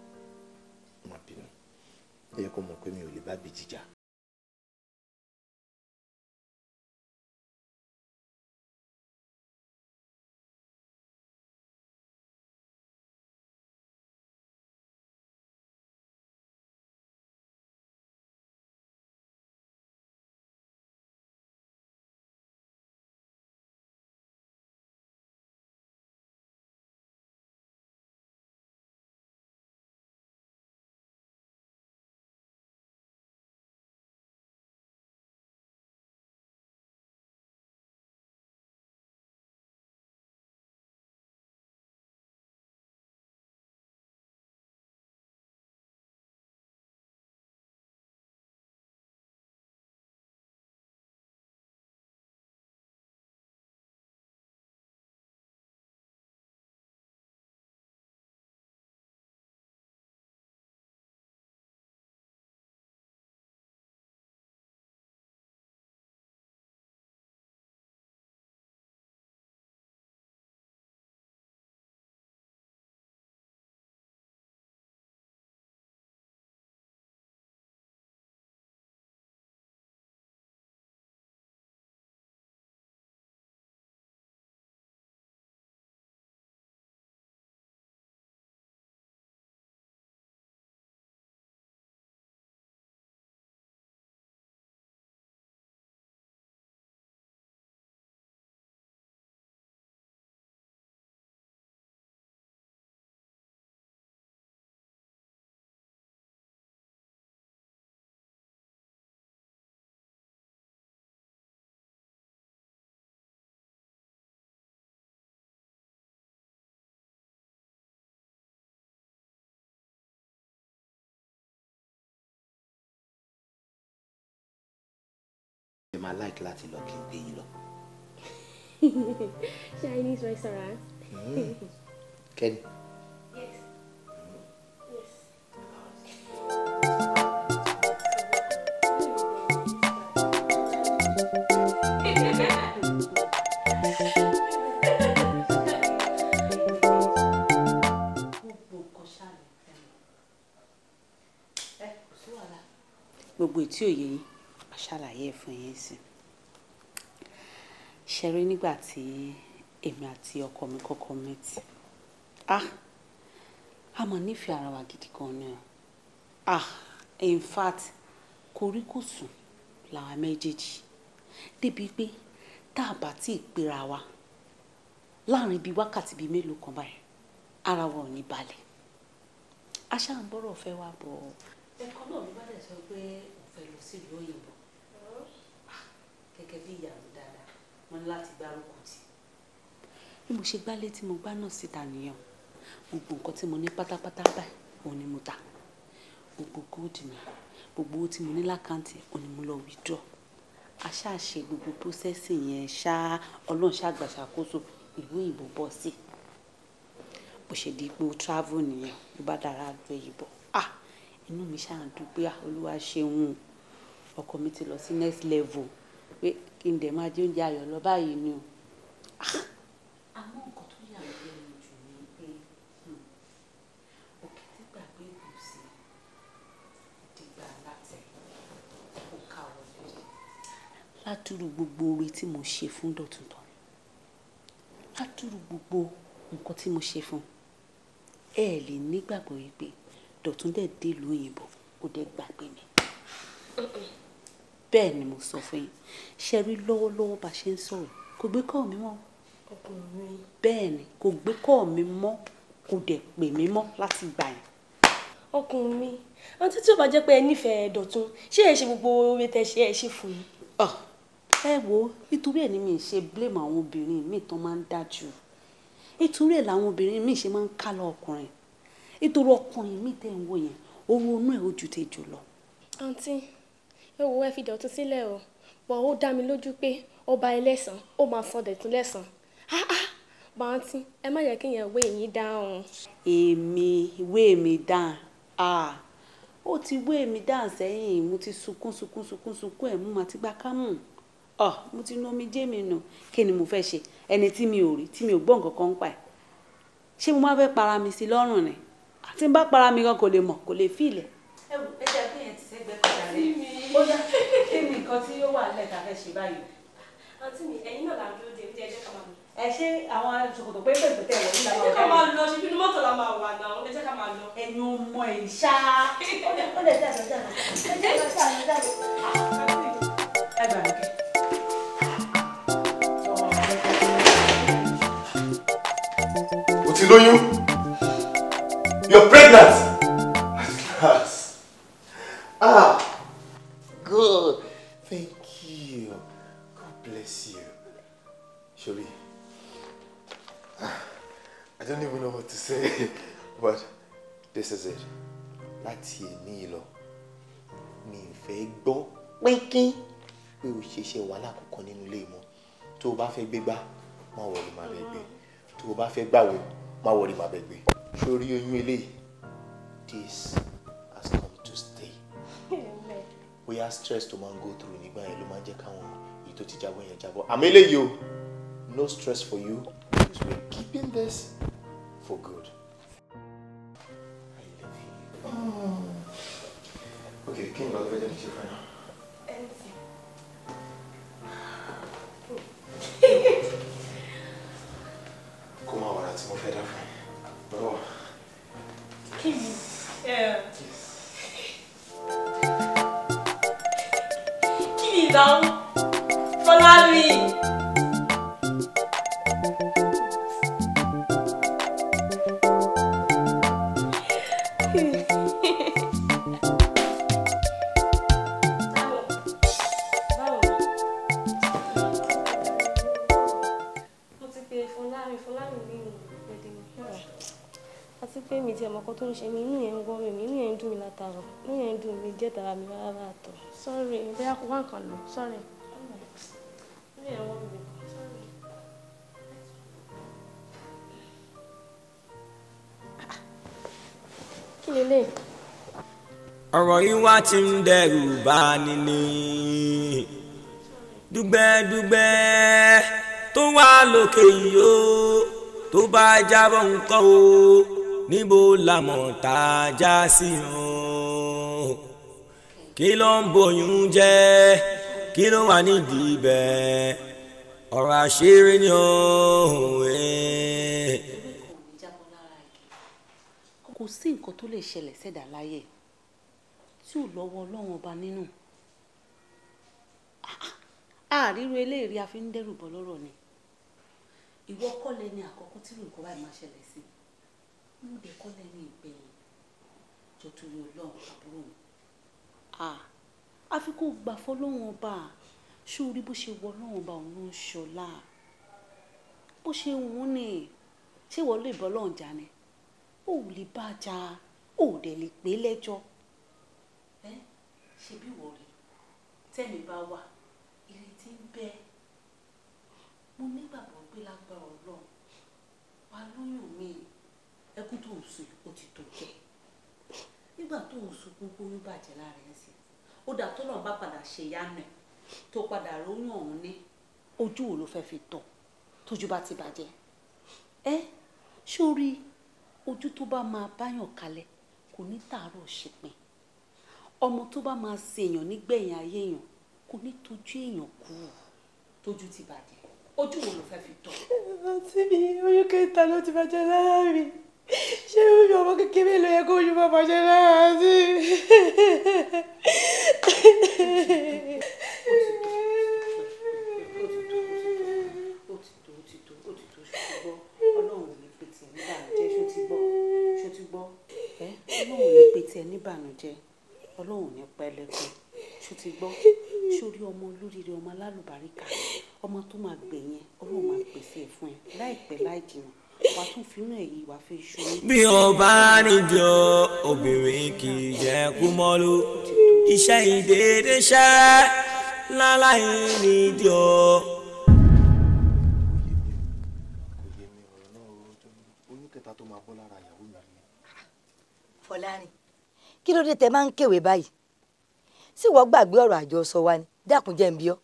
má bínú ẹ yẹ kó mọ̀ pé mi ò lè bá bí jíjà. ẹ máa like láti lọ kí n gbé yín lọ. Chinese restaurant. Kenny. Yes. Yes. gbogbo tí òye yín a ṣàlàyé fún yín sí. Ṣẹ̀rí nígbà tí èmi àti ọkọ mi kọ́kọ́ mẹ́tì, a mọ̀ nífẹ̀ẹ́ ara wa gidi gan ni. In fact koríkòsùn làwa méjèèjì débi pé tá a bá tí ì pera wa láàrin bíi wákàtí bíi mélòó kan báyìí ara wa ò ní balẹ̀. A ṣáà ń bọ́rọ̀ fẹ́ wá bọ̀ ẹ̀kọ́ náà ló bá dẹ̀ sọ pé òun fẹ́ lọ sílùú òyìnbó gẹ́gẹ́ bí ìyàwó dáadáa wọ́n ní láti gbárùkù tì. Bí mo ṣe gbálé tí mo gbá náà síta nìyẹn, gbogbo nǹkan tí mo ní pátápátá báyìí òun ni mo tà, gbogbo góòdù mi, gbogbo owó tí mo ní lákàntì òun ni mo lọ withdraw. A ṣáà ṣe gbogbo processing yẹn ọlọ́run ṣàgbàṣàkóso ìlú òyìnbó bọ́ sí. Bó ṣe di pé ó travel nìyẹn ló bá dára lu òyìnbó. Inú mi ṣáà ń dùn pé olúwa ṣeun, ọkọ mi ti lọ sí next level pé kí n dẹ̀ máa jẹ oúnjẹ ayọ̀ lọ báyìí ni o. Àmọ́ nǹkan tó yà mí lẹ́nu jù ni pé òkè tí gbàgbé ìlú sí dìgbà láti ó ká wọlé. Ládùúrú gbogbo oore tí mo ṣe fún Dọ̀tun tán, ládùúrú gbogbo nǹkan tí mo ṣe fún ẹ lè nígbàgbọ́ yìí pé Dọ̀tun dẹ̀ dé ìlú òyìnbó ó dẹ̀ gbàgbé mi. Bẹ́ẹ̀ ni mo sọ fún yín, ṣe rí lọ́wọ́lọ́wọ́ bá ṣe ń sọ̀rọ̀ kò gbé kọ́ mi mọ́. Ọkùnrin. Bẹ́ẹ̀ ni kò gbé kọ́ mi mọ́, kò dẹ̀ pè mí mọ́ láti gbà yẹn. Ọkùnrin mi, àǹtí tí ó bá jẹ́ pé ẹ nífẹ̀ẹ́ Dọ̀tun ṣé ẹ ṣe gbogbo oore tẹ ṣe ẹ ṣe fún un. Ẹ wo nítorí ẹ̀ ni mi ṣe blame àwọn obìnrin míì tán máa ń dájú, nítorí ẹ̀ làwọn obìnrin míì ṣe máa ń kálọ ọkùnrin, nítorí ọkùnrin míì tẹ̀ ń wò yẹn owó inú ẹ̀ ó ju tejò lọ. Àǹtí ẹ wo ẹ fi Dọ̀tun sílẹ̀ o, bọ̀ ó dá mi lójú pé ọba ẹlẹ́sàn ó máa san Dọ̀tun lẹ́sàn. Bàǹtí ẹ má yẹ kí yẹn wé yín dáhùn. Èmi wé mi dáhùn, ó ti wé mi dáhùn sẹ́yìn, mo ti sunkún ẹ̀ mú ma ti gbá kámù. Mo ti nu omi jẹ́ mi nù, kí ni mo fẹ́ ṣe ẹni tí mi ò rí tí mi ò gbọ́ nǹkan kan pa ẹ̀. Ṣé mo máa fẹ́ para mi sí lọ́rùn ni? Tí n bá para mi gan kò lè mọ̀, kò lè fìlẹ̀. Ẹ wò ẹ jẹ́ kí yẹn ti sẹ́gbẹ́ kọjá rẹ̀. Ó yá kí ni nǹkan tí ó wà nílẹ̀ tá a fẹ́ ṣe báyìí? Àǹtí mi ẹ̀yin náà là ń dúró de ẹ jẹ́ ká máa lọ. Ẹ ṣe àwọn ṣòkòtò pépè tẹ̀ wọ̀ nígbà ẹ jẹ́ ká máa lọ ṣe bínú mọ́tò la máa wà náà ẹ jẹ́ ká máa lọ. Ẹ̀yin ọmọ ẹ̀ ṣá. Ó lè jáde. Ẹ gbà mí kẹ́. O ti lóyún? You're pregnant. Yes. Good. Thank you. God bless you. Shuri, I don't even know what to say, but this is it. Láti èní lọ, mi ò fẹ́ gbọ́ pínpín pé o ṣeṣẹ́ wàhálà kankan nínú ilé mọ́. Tó o bá fẹ́ gbégbá, má wọrí má bẹ gbé. Tó o bá fẹ́ gbàwó, má wọrí má bẹ gbé. Sórí oyún eléyìí, this has come to stay. Bóyá stress tó máa ń go through nígbà yẹn ló máa ń jẹ́ káwọn èyí tó ti jábọ́ yẹn jábọ́. Àmọ́ eléyìí o, no stress for you because we're keeping this for good. I love you. Okay, kí ni lọ́dọ̀ ẹ̀jẹ̀ ṣe fún ẹ náà? Kó máa wàrà tí mo fẹ́ dá fún ẹ. Bọ́lá. Kí ni? Kí ni ìdáhùn? Fọlámi. Àti pé mi ti ẹ̀ mọ̀kọ́ tó ń ṣe mí, inú yẹn ń gbọ́ mi, inú yẹn ń dùn mí látàrọ̀, inú yẹn ń dùn mí jẹ́ tara mi rárá àtọ̀. Sorry, bóyá kó wá nǹkan lò, sorry. Inú yẹn ń wọ́n mi kan, sorry. Kí lélẹ̀? Ọ̀rọ̀ yìí wá ti ń dẹ́rù bá nílé. Dùgbẹ́dùgbẹ́ tó wà lókè yìí o, tó bá jábọ̀ nǹkan o, níbo la mọ̀ tá a já sí o. kí ló ń bòyún jẹ́ kí ló wà nídìí bẹ́ẹ̀ ọ̀rọ̀ àṣírí ni òwe. kò sí nǹkan tó lè ṣẹlẹ̀ sẹ́dá láyé tí ò lọ́wọ́ ọlọ́run ọba nínú àríro eléyìí a fi ń dẹ́rù bọ́ lọ́rọ̀ ni ìwọ kọ́lẹ̀ ní àkọ́kọ́ tí nǹkan báyìí máa ṣẹlẹ̀ sí mo dé kọ́lẹ̀ ní ìgbẹ̀yìn tó torí ọlọ́run àbúrò mi àfi kó gbà fọlọ́run ọba ṣé orí bó ṣe wọ ọlọ́run ọba òun ló ń ṣọlá bó ṣe wù ú ni ṣé wọ́n lè bọ́ lọ́run jà ni ó lè bá a jà ó dẹ̀ lè pé lẹ́jọ́ ṣe bí wọ́n rí tẹ́mi bá wà ìrètí ń bẹ mo nígbàgbọ́ pé lágbára ọlọ́run wà lóyún mi ẹkún tó ń sùn ó ti tó jẹ nígbà tó ń sùn gbogbo oyún bàjẹ́ lára ẹ̀ sí ó dà tó náà bá padà ṣe yánu ẹ̀ tó padà lóyún ọ̀hún ní ojú wo ló fẹ́ fi tọ̀ tójú bá ti bàjẹ́ sórí ojú tó bá máa báyàn kalẹ̀ kò ní tààrọ̀ ṣèpin ọmọ tó bá máa ṣèyàn nígbẹ̀yìn ayé èèyàn kò ní tójú èèyàn kú tójú ti bàjẹ́ ojú wo ló fẹ́ fi tọ̀. àǹtí mi oyún kẹta ló ti bàjẹ́ lára mi ṣé oyún ọmọ kékeré ló yẹ kó oyún bá bàjẹ́ lára sí. Ọlọ́run ní pé tiẹ̀ níbànújẹ́ Ọlọ́run ní pẹ́lẹ́kùn ṣó ti gbọ́ sórí ọmọ olóríire ọmọ alálùbáríkà ọmọ tó máa gbẹ̀yìn Ọlọ́run máa pèsè ẹ̀ fún ẹ láìpẹ́ láì jìnnà wàá tún finú ẹ̀ yìí wàá fi ṣu. bí o bá nídìí o obìnrin kì í jẹ́ kú mọ́lú iṣẹ́ ìdédé ṣẹ́ láláì nídìí o. Fọlárin kí ló dé tẹ máa ń kéwèé báyìí sí wọ́n gbàgbé ọ̀rọ̀ àjọsọ wa ni dákun jẹ́ ń bí ọ́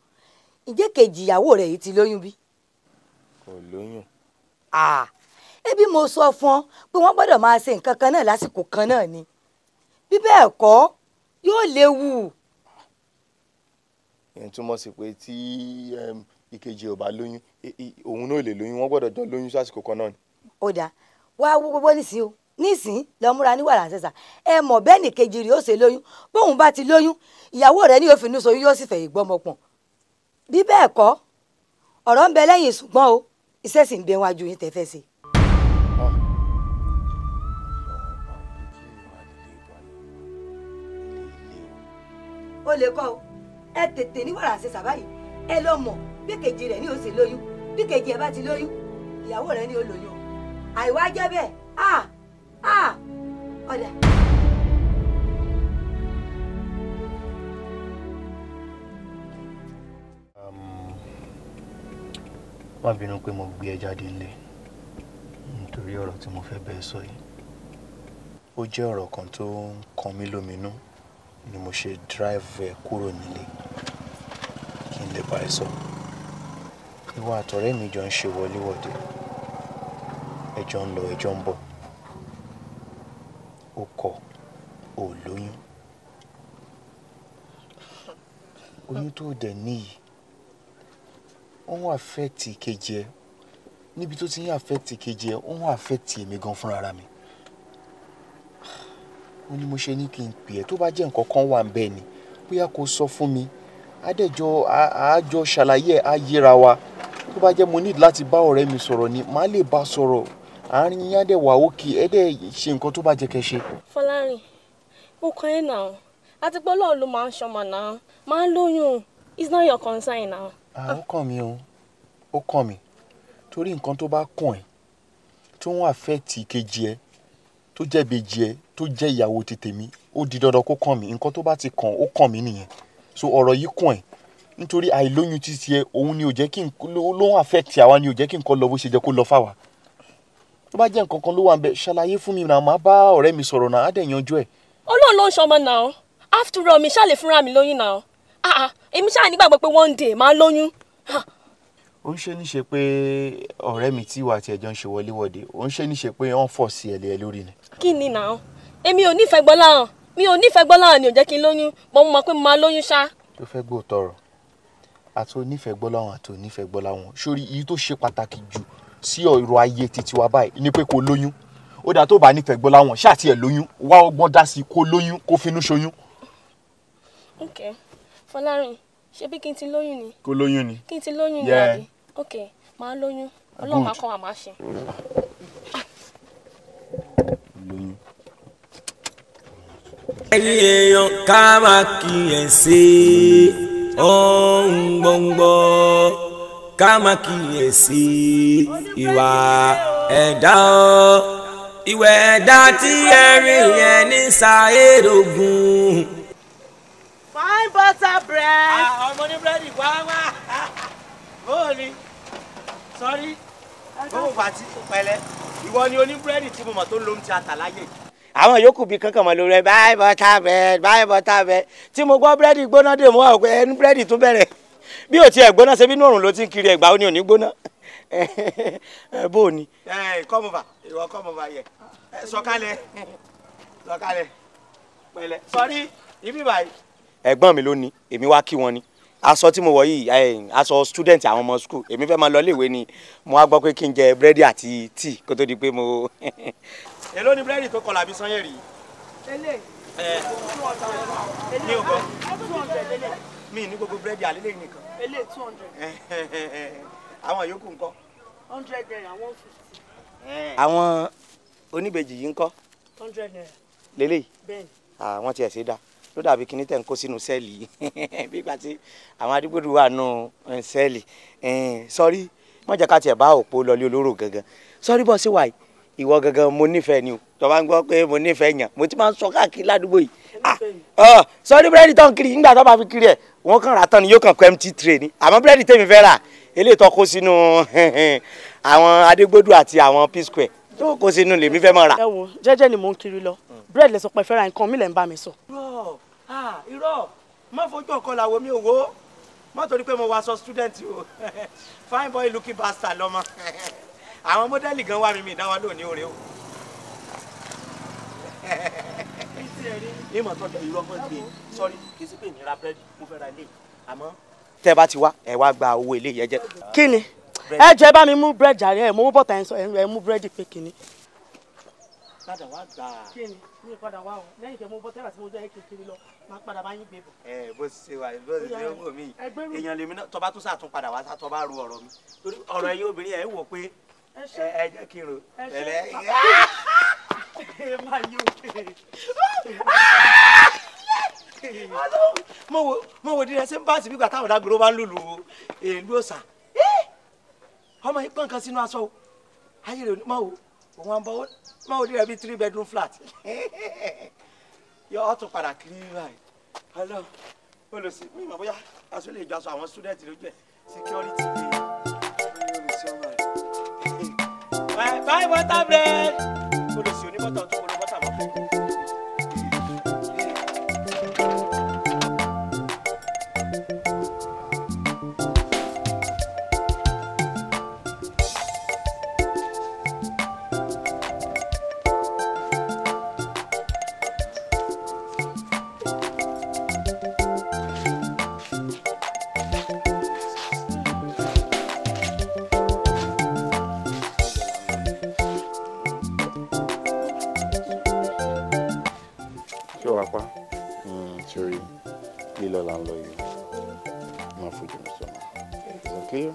ǹjẹ́ kejì ìyàwó rẹ̀ yìí ti lóyún bí. kò lóyún. ebi mo sọ fún ọ pé wọ́n gbọ́dọ̀ máa ṣe nǹkan kan náà lásìkò kan náà ni bí bẹ́ẹ̀ kọ́ yóò léwu. ìyẹn túmọ̀ sí pé tí ìkejì ò bá lóyún òun náà lè lóyún wọ́n gbọ́dọ̀ jọ lóyún sásìkò kan náà ni. ó dáa wá wo gbogbo nísìnyí o nísìnyí lọ múra ní wàrà ṣẹṣà ẹ mọ̀ bẹ́ẹ̀ ni kejì rí ó ṣe lóyún bóun bá ti lóyún ìyàwó rẹ̀ ní òfin sóyún yóò sì fẹ̀yìn gbọ́mọ pọ̀n bí bẹ́ẹ̀ kọ́ ọ̀rọ̀ ń bẹ lẹ́yìn ṣùgbọ́n o iṣẹ́ sì ń bẹ wájú yín tẹ́fẹ́ sí. ó lè kọ́ o ẹ tètè ní wàrà ṣẹṣà báyìí ẹ lọ mọ̀ bí kejì rẹ̀ ní ó ṣe lóyún bí kejì ẹ bá ti lóyún ìyàwó rẹ̀ ní ó lóyún o àìwá jẹ́ bẹ́ẹ̀ ọ̀dà. má bínú pé mo gbé ẹ jáde nílé nítorí ọ̀rọ̀ tí mo fẹ́ bẹ́ẹ̀ sọ yìí ó jẹ́ ọ̀rọ̀ kan tó ń kan mí lóminú ni mo ṣe drive ẹ kúrò nílé kí n lè bá ẹ sọ. ìwọ àtọ̀rẹ́ mi jọ ń ṣe wọléwọ̀de ẹjọ́ ń lọ ẹjọ́ ń bọ̀ ó kọ̀ ó lóyún oyún tó dẹ̀ níyì ó ń affect kejì ẹ níbi tó ti ń affect kejì ẹ ó ń affect èmi gan fúnra mi ó ní mo ṣe ní kí n pè ẹ́ tó bá jẹ́ nǹkan kan wà ń bẹ́ẹ̀ ni bóyá kó sọ fún mi àjọ ṣàlàyé ẹ̀ á yéra wa tó bá jẹ́ mo need láti bá ọ̀rẹ́ mi sọ̀rọ̀ ni màá lè bá sọ̀rọ̀ àárín yín á dẹ̀ wà òkè ẹ dẹ̀ ṣe nǹkan tó bá jẹ́ kẹ́ ṣe. Fọlárin ó kàn ẹ́ náà àti pé Ọlọ́run ló máa ń ṣọmọ náà máa ń lóyún it's not your concern now. ó kàn mí o ó kàn mí torí nǹkan tó bá kàn ẹ́ tó ń affect ìkejì ẹ tó jẹ́ ìbejì ẹ tó jẹ́ ìyàwó ti tèmi ó di dandan kó kàn mí nǹkan tó bá ti kàn ó kàn mí nìyẹn so ọ̀rọ̀ yìí kàn ẹ́ nítorí àìlóyún títí ẹ òun ni ò jẹ́ kí n ló ń affect àwa ni ò jẹ́ kí nǹkan lọ bó ṣe jẹ́ kó lọ fáwa tó bá jẹ́ nǹkan kan ló wà ń bẹ ṣàlàyé fún mi náà máa bá ọ̀rẹ́ mi sọ̀rọ̀ náà á dẹ̀ yanjú ẹ̀. Ọlọ́run ló ń ṣọmọ náà after all mi ṣáà lè fúnra mi lóyún náà èmi ṣáà nígbàgbọ́ pé one day máa lóyún. ó ń ṣe níṣe pé ọ̀rẹ́ mi tí ìwà àti ẹ̀jọ́ ń ṣe wọléwọ̀de ó ń ṣe níṣe pé wọ́n fọ̀ sí ẹ̀lẹ́ lórí ni. kí ni náà èmi ò nífẹ̀ẹ́ gbọ́lá hàn mi ò nífẹ̀ẹ́ Gbọ́láhàn ni ò jẹ́ kí n lóyún mo mọ̀ pé mo máa lóyún ṣá. tó fẹ́ gbọ́ tọrọ àti onífẹ̀ẹ́ Gbọ́láhàn àti onífẹ̀ẹ́ Gbọ́láhàn sórí èyí tó ṣe pàtàkì jù sí ọ̀rọ̀ ayé títí wa báyìí ni pé kó lóyún ó dà tó bá nífẹ̀ẹ́ Gbọ́láhàn ṣáà tiẹ̀ lóyún wá ọgbọ́n dá sí kó lóyún kó finú ṣoyún. ok Fọlárin ṣé bí kí n ti lóyún ni. kó lóyún ni. kí n ti lóyún ni àbí ok máa lóyún Ọlọ́run máa kọ́ wa máa ṣe. lóyún. ẹ̀yin èèyàn ká máa kíyèsí ohun gbọ̀ngbọ̀ ká máa kíyèsí ìwà ẹ̀dá ìwà ẹ̀dá tí ẹ̀rí yẹn ní ṣàìdógún. fine butter bread. ọmọ ní búrẹ́dì wá wá bóò ni sọ́rí bóò bá ti pẹ̀lẹ́ ìwọ ni oní búrẹ́dì tí mo mọ̀ tó lóun ti àtàláyè. àwọn yòókù bíi kankan mọ̀ lórí ẹ báyìí butter bread tí mo gbọ́ búrẹ́dì gbóná dè mú àwọn pé ẹni búrẹ́dì tún bẹ̀rẹ̀ bí ò tiẹ̀ gbóná ṣe bí nùrùn ló ti ń kiri ẹ̀gbá ó ní òní gbóná bóò ni. kọ́mọ̀bà ìwọ kọ́mọ̀bà yẹ sọ̀kalẹ̀ pẹ̀lẹ́ sọ́rí ibi báyìí. ẹ̀gbọ́n mi ló ní èmi wá kí wọn ni aṣọ tí mo wọ̀ yìí aṣọ student àwọn ọmọ school èmi fẹ́ máa lọ léèwé ni mo wá gbọ́ pé kí n jẹ búrẹ́dì àti tíì kó tó di pé mo. èló ni búrẹ́dì tó kọlà bí sanyẹ̀ rí. ele ní ògbọ́ mi ní gbogbo búrẹ́dì àlélẹ́ yìí nìkan. ele 200. àwọn yòókù ńkọ́. 100 naira 150. àwọn oníbejì yìí ńkọ́. 100 naira. lélẹ́yìí. bẹ́ẹ̀ni. àwọn tiẹ̀ ṣe dá ló dàbí kíní tẹ̀ ń kó sínú sẹ́ẹ̀lì bí ìgbà tí àwọn adigbodò wà nù sẹ́ẹ̀lì sọ́rí mọ̀jẹ̀ ká tiẹ̀ bá òpó lọlé olóró gangan sọ́rí bọ́ sí wàyí ìwọ gangan mo nífẹ̀ẹ́ ni o tó bá ń gbọ́ pé mo nífẹ̀ẹ́ yàn mo ti máa ń sọ káàkiri ládùúgbò yìí sọ́rí búrẹ́dì tó ń kiri nígbà tó bá fi kiri ẹ̀ wọ́n kàn rà tán ni yóò kàn kọ́ empty tray ni àmọ́ búrẹ́dì tèmi fẹ́ rà eléyìí tó kó sínú àwọn adigbodò àti àwọn P-Square tó kó sínú lèmi fẹ́ máa rà. ẹ wo jẹ́jẹ́ ni mò ń kiri lọ búrẹ́dì lẹ sọ pé fẹ́ ra nǹkan mi lẹ ń bá mi sọ. irọ́ má fojú ọkọ làwọn mi ò wò má torí pé mo wá sọ student o fine boy looking bastard lọ́mọ àwọn mọ́dẹ́lì gan wà mímì dáwọn lónìí òrè o. ìmọ̀ tọ́jú irọ́ mọ́ gbé sọ́rí kì í sí pé ìnira búrẹ́dì mo fẹ́ ra ilé àmọ́. tẹ́ ẹ bá ti wá ẹ wá gba owó ilé yẹn jẹ. kí ni ẹ jẹ́ bá mi mú búrẹ́dì jàre ẹ mú bọ́tà ẹ mú búrẹ́dì pé kí ni. padà wá gbà. kí ni mi padà wá o lẹ́yìn tẹ mo bọ́ tẹ́lá tí mo jẹ́ kékeré lọ máa padà bá yín gbé bọ̀. bó ti ṣe wà bó ti ṣe wò mí èèyàn lèmi náà tọba tó sàtún padà wá sátọ bá ru ọ̀rọ̀ mi torí ọ̀rọ̀ ẹ̀yin obìnrin yẹn wò pé ẹ jẹ́ kí n ro tẹ́lẹ̀. mo wò díẹ̀ ṣé ń bá síbí gbà táwọn ọ̀dàgbòrò bá ń lùlù èlú ọ̀sà ọmọ yìí pọ́n kan sínú aṣọ o ayé rẹ̀ máa wò òun àbọ̀ máa wò díẹ̀ bíi 3 bedroom flat yọ ọ́ tún padà kiri báyìí ọlọ́ olùsí mi mọ̀ bóyá aṣọ lè jọ aṣọ àwọn student lójú ẹ̀ security lè olùsí ọmọ rẹ̀ bye butter bread olùsí oníbọ̀tà tó wọlé bọ́tà mọ́ fún mi. Sorry, lílọ là ń lọ yìí. Má fojú mi sọ́nà. Is it okay?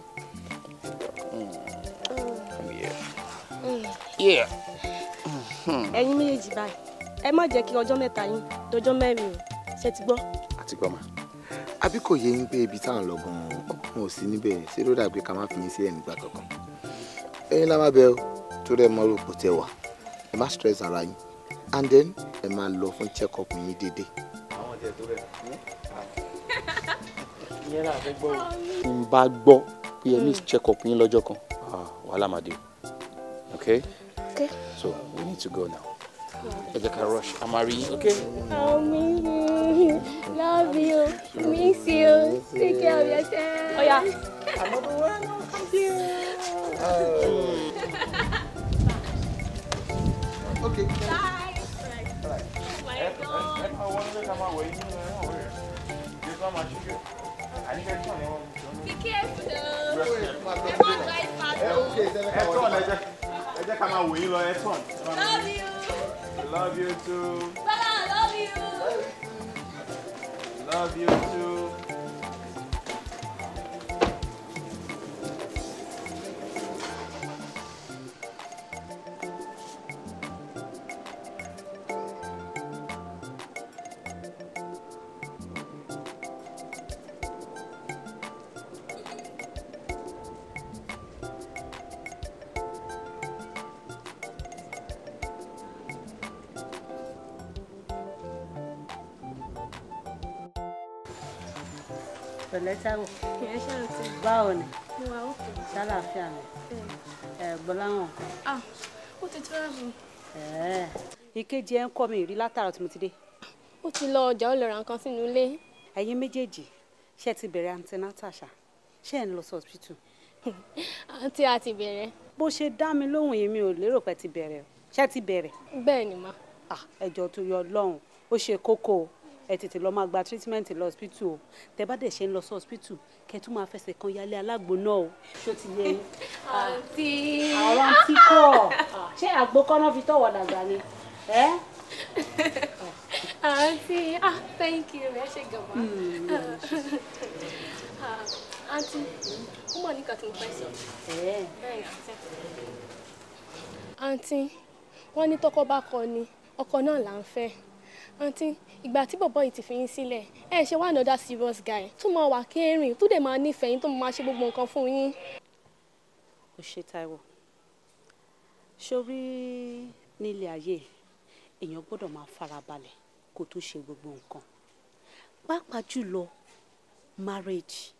Come here. Yeah. ẹ̀yin méjèèjì báyìí ẹ má jẹ́ kí ọjọ́ mẹ́ta yín dọjọ́ mẹ́rin o ṣe ti gbọ́. àti gbọ́ ma àbí kò yẹ yín pé ibi tá à ń lọ gan-an ọkùnrin ò sí níbẹ̀ ṣé ló dàbí ká má fi yín sílẹ̀ nígbà kankan. ẹ̀yin lá máa bẹ ọ tó rẹ mọ́ rògbò tẹ wà ẹ má stress ara yín and then ẹ máa lọ fún check up yín déédéé. àwọn ọ̀dẹ̀ tó rẹ̀ ìyẹn náà fẹ́ gbọ́. n bá gbọ́ pé ẹ ní check up yín lọ́jọ́ kan wàhálà máa dé. Okay? Okay. So we need to go now. Ẹ jẹ́ ká rush. I'm marrying. Okay? I'll miss you. Love you. Miss you. Take care of yourself. Oh yeah. another one. Thank you. Okay. Bye. Oh my God. wọ́n ló ká máa wẹ̀ yín nínú ẹ̀rọ rẹ̀. Ṣé kí wọ́n máa ṣíjú? Àníkẹ́ tí wọ́n ní wọ́n. Be careful though. Ẹ jẹ́ ká máa wẹ̀ yín lọ ẹ tán. Love you. Love you too. Bella, love you. Love you too. Pẹ̀lẹ́ Táíwò. Ìyẹn ṣe àǹtí. Báwo ni? Mo wà òkè. Ṣàlàáfíà ni. Gbọ́láhàn. Ó ti travel. Ìkejì ẹ̀ ń kọ́ mi ìrí látàrọ̀ tí mo ti dé. Ó ti lọ ọjà ó lọ ra nǹkan sínú ilé. Ẹ̀yin méjèèjì ṣé ti bẹ̀rẹ̀ antenatal ṣá? Ṣé ẹ̀ ń lọ sí hospital? Àǹtí a ti bẹ̀rẹ̀. Bó ṣe dá mi lóhùn yìí mi ò lérò pé ti bẹ̀rẹ̀. Ṣé ti bẹ̀rẹ̀? Bẹ́ẹ̀ ni mà. Ẹjọ́ tó yọ Ọlọ́run ó ṣe kókó o. Ẹ tètè lọ máa gba treatment lọ hospital o. Tẹ́ bá dẹ̀ ṣe ń lọ sí hospital kẹ́ tún máa fẹsẹ̀ kan yálé alágbo náà o. Ṣó ti yé yín? Àǹtí. Àwọn àǹtí kọ́. Ṣé àgbo kọ́ náà fi tọ̀wọ̀ dàgbà ni? Àǹtí, thank you. Ẹ ṣé gan-an. Àǹtí, ó mọ̀ ní kan tí mo fẹ́ sọ. Bẹ́ẹ̀ ni àǹtí. Àǹtí, wọ́n ní tọ́kọ bá kọ ni, ọkọ náà là ń fẹ́. Àǹtí, ìgbà tí bọ̀bọ̀ yìí ti fi yín sílẹ̀, ẹ ṣe wá another serious guy tó máa wà kẹrin tó dẹ̀ máa nífẹ̀ẹ́ yín tó máa ṣe gbogbo nǹkan fún yín. Ó ṣe Táíwò. Sórí nílé ayé èèyàn gbọ́dọ̀ máa farabalẹ̀ kó tó ṣe gbogbo nǹkan. Pàápàá jùlọ marriage.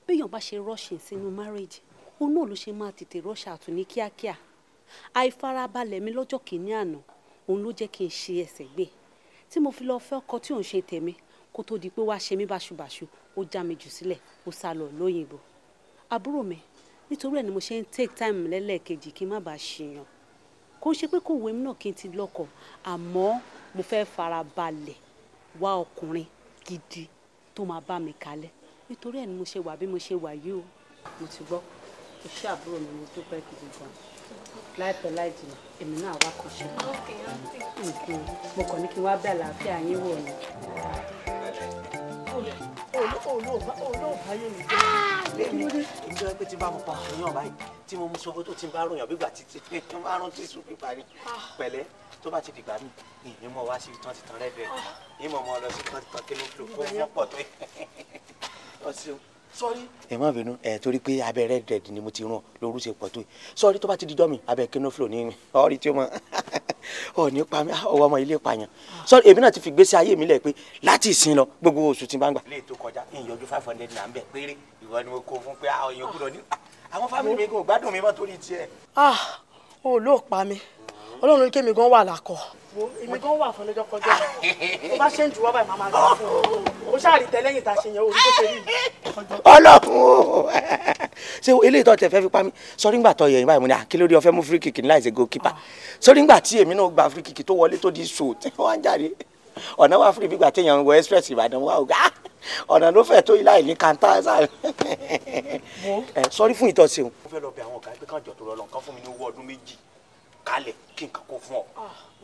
Béèyàn bá ṣe rush sínú marriage, òun náà ló ṣe máa tètè rush out ní kíákíá. Àìfarabalẹ̀ mi lọ́jọ́ kìíní àná, òun ló jẹ́ kí n ṣe ẹsẹ̀ gbé. Tí mo fi lọ fẹ́ ọkọ tí òun ṣe tèmi kó tó di pé wá ṣe mí báṣubàṣu ó já mi jù sílẹ̀ ó sá lọ lóyìnbó. Àbúrò mi nítorí ẹ̀ ni mo ṣe ń take time lẹ́lẹ́kejì kí n má bàa ṣèyàn. Kò ṣe pé kò wé mi náà kí n ti lọ́kọ àmọ́ mo fẹ́ farabalẹ̀ wá ọkùnrin gidi tó máa bá mi kalẹ̀ nítorí ẹ̀ ni mo ṣe wà bí mo ṣe wà yìí o. Mo ti gbọ́ o ṣé àbúrò mi mo dúpẹ́ gidi gan-an láìpẹ́ láì jìnnà èmi náà wá kàn ṣe. Mo kàn ní kí n wá bẹ̀ àlàáfíà yín wò ni. olóòbáyé mi jẹ́ èmi jẹ́ pé tí bá mo pa èèyàn báyìí tí mo mú sọ pé tó ti bá ròyàn bí gbà tí tí bá rún tí sùn pípa ni pẹ̀lẹ́ tó bá ti dìgbà mí ní mọ̀ wá sí tán ti tán rẹ́dẹ̀ẹ́ ní mọ̀ mọ́ lọ sí tán ti tán kí ló fò kó wọ́n pọ̀ tó yẹ. Sọ́rí. Ẹ má bínú torí pé abẹ́ red red ni mo ti rán lóru ṣe pọ̀ tó yìí sọ́rí tó bá ti dijọ́ mi abẹ́ kinoflo ní ọ̀rí tí ó mọ̀ ọ̀ nípa mi ọwọ́ ọmọ ilé pààyàn sọ́rí èmi náà ti fi gbèsè ayé mi lẹ̀ pé láti ìsìn lọ gbogbo oṣù tí n bá ń gbà. ilé ètò kọjá ìyọjú 500 náà ń bẹ̀ péré ìwọ ni mo kó fún pé èèyàn gbúdọ̀ ní àwọn fámìlì mi kò gbádùn mi mọ́ torí tiẹ̀. o ló pa mi Ọlọ́run ní kémi gan wà lákọ̀ èmi gan wà fún lọ́jọ́ kọjá tó bá ṣe ń juwọ́ báyìí máa gbà fún o ṣáàrí tẹ́lẹ́yìn tá a ṣe yẹn orí tó ṣe rí Ọlọ́run o ṣé eléyìí tó tẹ fẹ́ fi pa mí sọ́rí ńgbà tó yẹ̀yìn báyìí mo ní àkílódé ọ̀fẹ́ mú free kick ní láìsí goalkeeper sọ́rí ńgbà tí èmi náà gba free kick tó wọlé tó di so tí wọ́n ń jáde ọ̀nà wà free bígbà téèyàn wọ express Ìbàdàn wà ó gá ọ̀nà ló fẹ́ tó ilá ìní kanta sáré sọ́rí fún ìtọ́sí o. mo fẹ́ lọ bẹ àwọn ọ̀gá ẹgbẹ́ kan jọ tó lọ nǹkan fún mi ní owó ọdún 2 kalẹ̀ kí nǹkan kó fún ọ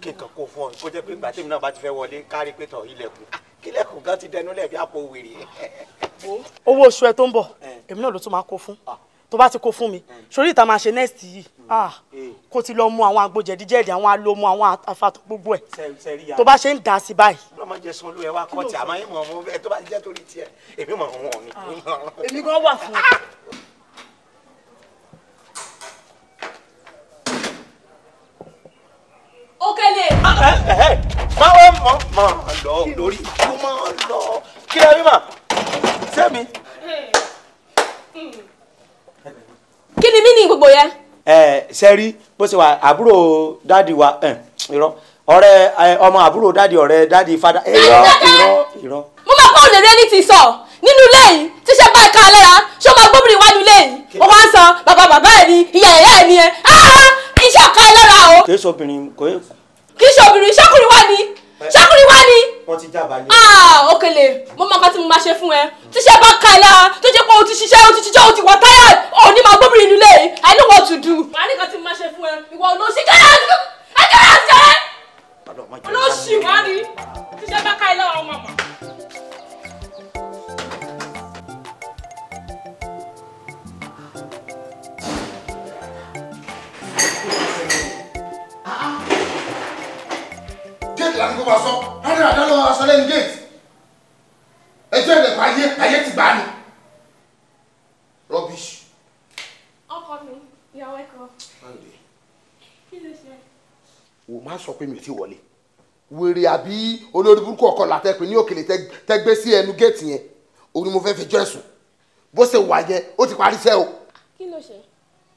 kí nǹkan kó fún ọ kó jẹ́ pé ìgbà tèmi náà bá ti fẹ́ wọlé kárí pé tọ̀ ilẹ̀kùn kílẹ̀kùn kan ti dẹnu lẹ̀ bí àpò wèrè. owó oṣù ẹ tó ń bọ̀ èmi náà ló tún máa kó fún tó bá ti kó fún mi sórí ìta máa ṣe next yìí kó ti lọ mú àwọn àgbo jẹ̀díjẹ̀dí àwọn alomu àwọn àfàtò gbogbo ẹ̀ tó bá ṣe ń dà sí báyìí. ọlọ́mọdé sun olú ẹ wá kọ́ọ̀tì àmọ́ ẹ mọ̀ ọmọ ẹ tó bá jẹ́ torí tiẹ̀ èmi mọ̀ wọn ni. èmi gan wà fún un. Okele. máa lọ lórí ikú máa lọ kí lè rí mà sẹ́mi. Kí ni mí ní gbogbo yẹn? Sẹ́rí bó ṣe wà àbúrò dáàdi wa irọ́ ọ̀rẹ́ ọmọ àbúrò dáàdi ọ̀rẹ́ dáàdi fada irọ́. Mo máa kọ́ òlèrè ní ti sọ nínú ilé yìí tíṣẹ́ bá ká lẹ́ra ṣé o máa gbóbìnrin wá nílé yìí o wá ń sọ bàbá ẹ̀ ni ìyá ẹ̀ ni ẹ iṣẹ́ ọ̀ka ẹ lọ́ra o. kì í ṣe obìnrin kì í ṣe obìnrin ṣọ́kùnrin wá ní ṣọkùnrin wá ni. wọ́n ti jábàá ní. Òkèlè mo mọ nǹkan tí mo máa ṣe fún ẹ tíṣẹ́ bá ka ẹ lára tó jẹ́ pé o ti ṣiṣẹ́ o ti wọ táyà ò ní máa gbóbìnrin inú ilé I know what to do. màá ní nǹkan tí mo máa ṣe fún ẹ ìwọ olóṣì kẹ́lẹ́ olóṣì wá ni tíṣẹ́ bá ka ẹ lára ọmọ àmọ́. Gate la ní kó máa sọ láti àdá lọ́wọ́ aṣọ lẹ́nu gate ẹjọ́ ẹ̀dẹ̀kọ̀ ayé ti gbà ní rubbish. ọkọ mi ìyàwó ẹ̀kọ́ kí ló ṣe. wò má sọ pé mi ò tí wọlé wèrè àbí olórí burúkú ọkọ látẹ̀pẹ́ ní òkèlè tẹ́gbẹ́ sí ẹnu gate yẹn òun ni mo fẹ́ fi jọ ẹ̀sùn bó ṣe wà yẹn ó ti parí iṣẹ́ o. kí ló ṣe.